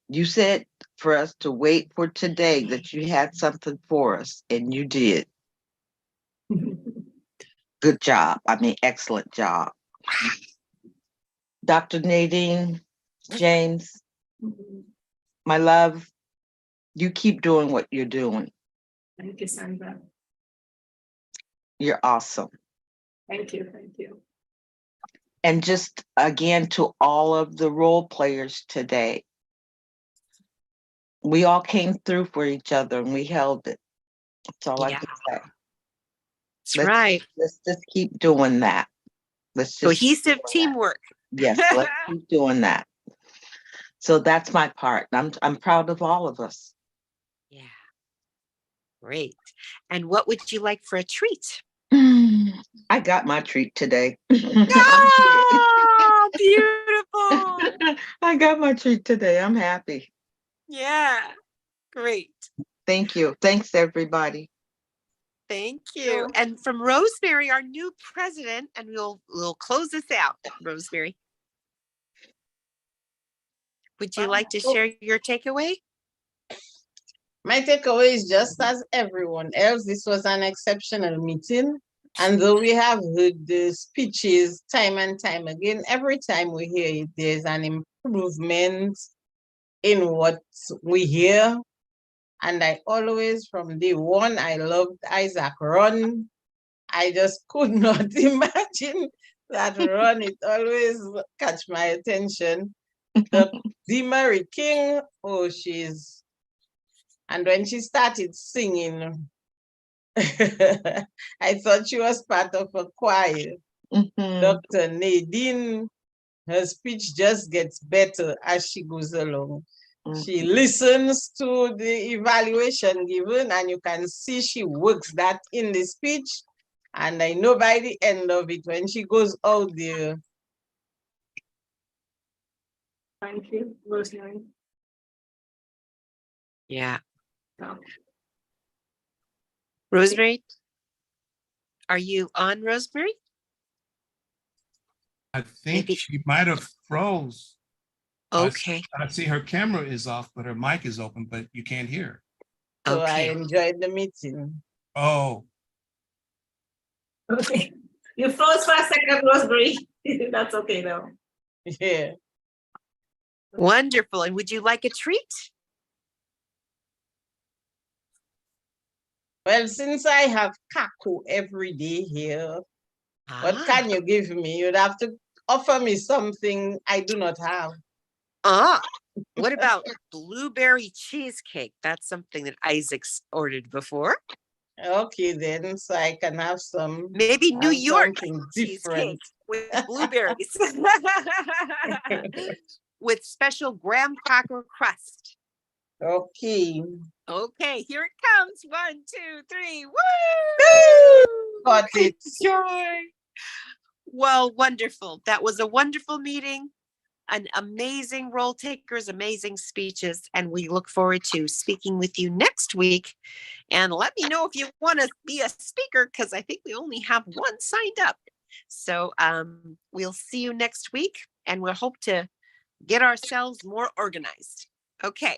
you said for us to wait for today, that you had something for us, and you did. Good job. Excellent job. Dr. Nadine James, my love, you keep doing what you're doing.
Thank you, Sandra.
You're awesome.
Thank you. Thank you.
And just again, to all of the role players today, we all came through for each other and we held it. That's all I can say.
That's right.
Let's just keep doing that.
Cohesive teamwork.
Yes, let's keep doing that. So that's my part. I'm proud of all of us.
Yeah. Great. And what would you like for a treat?
I got my treat today.
Oh, beautiful.
I got my treat today. I'm happy.
Yeah. Great.
Thank you. Thanks, everybody.
Thank you. And from Rosemary, our new president, and we'll close this out. Rosemary, would you like to share your takeaway?
My takeaway is just as everyone else, this was an exceptional meeting. And though we have heard the speeches time and time again, every time we hear it, there's an improvement in what we hear. And I always, from day one, I loved Isaac run. I just could not imagine that run. It always catch my attention. The DeMarie King, and when she started singing, I thought she was part of a choir. Dr. Nadine, her speech just gets better as she goes along. She listens to the evaluation given, and you can see she works that in the speech. And I know by the end of it, when she goes out there.
Thank you, Rosemary.
Yeah. Rosemary, are you on, Rosemary?
I think she might have froze.
Okay.
I see her camera is off, but her mic is open, but you can't hear.
So I
Okay.
enjoyed the meeting.
Oh,
Okay. You froze for a second, Rosemary. That's okay though.
Yeah.
Wonderful. And would you like a treat?
Well, since I have kaku every day here, what
Ah.
can you give me? You'd have to offer me something I do not have.
What about blueberry cheesecake? That's something that Isaac's ordered before.
Okay, then, so I can have some.
Maybe New York
something
cheesecake
different.
with blueberries. With special graham cracker crust.
Okay.
Okay, here it comes. 1, 2, 3. Woo!
Got it.
Joy. Well, wonderful. That was a wonderful meeting. An amazing role takers, amazing speeches, and we look forward to speaking with you next week. And let me know if you want to be a speaker, because I think we only have one signed up. So we'll see you next week, and we'll hope to get ourselves more organized. Okay.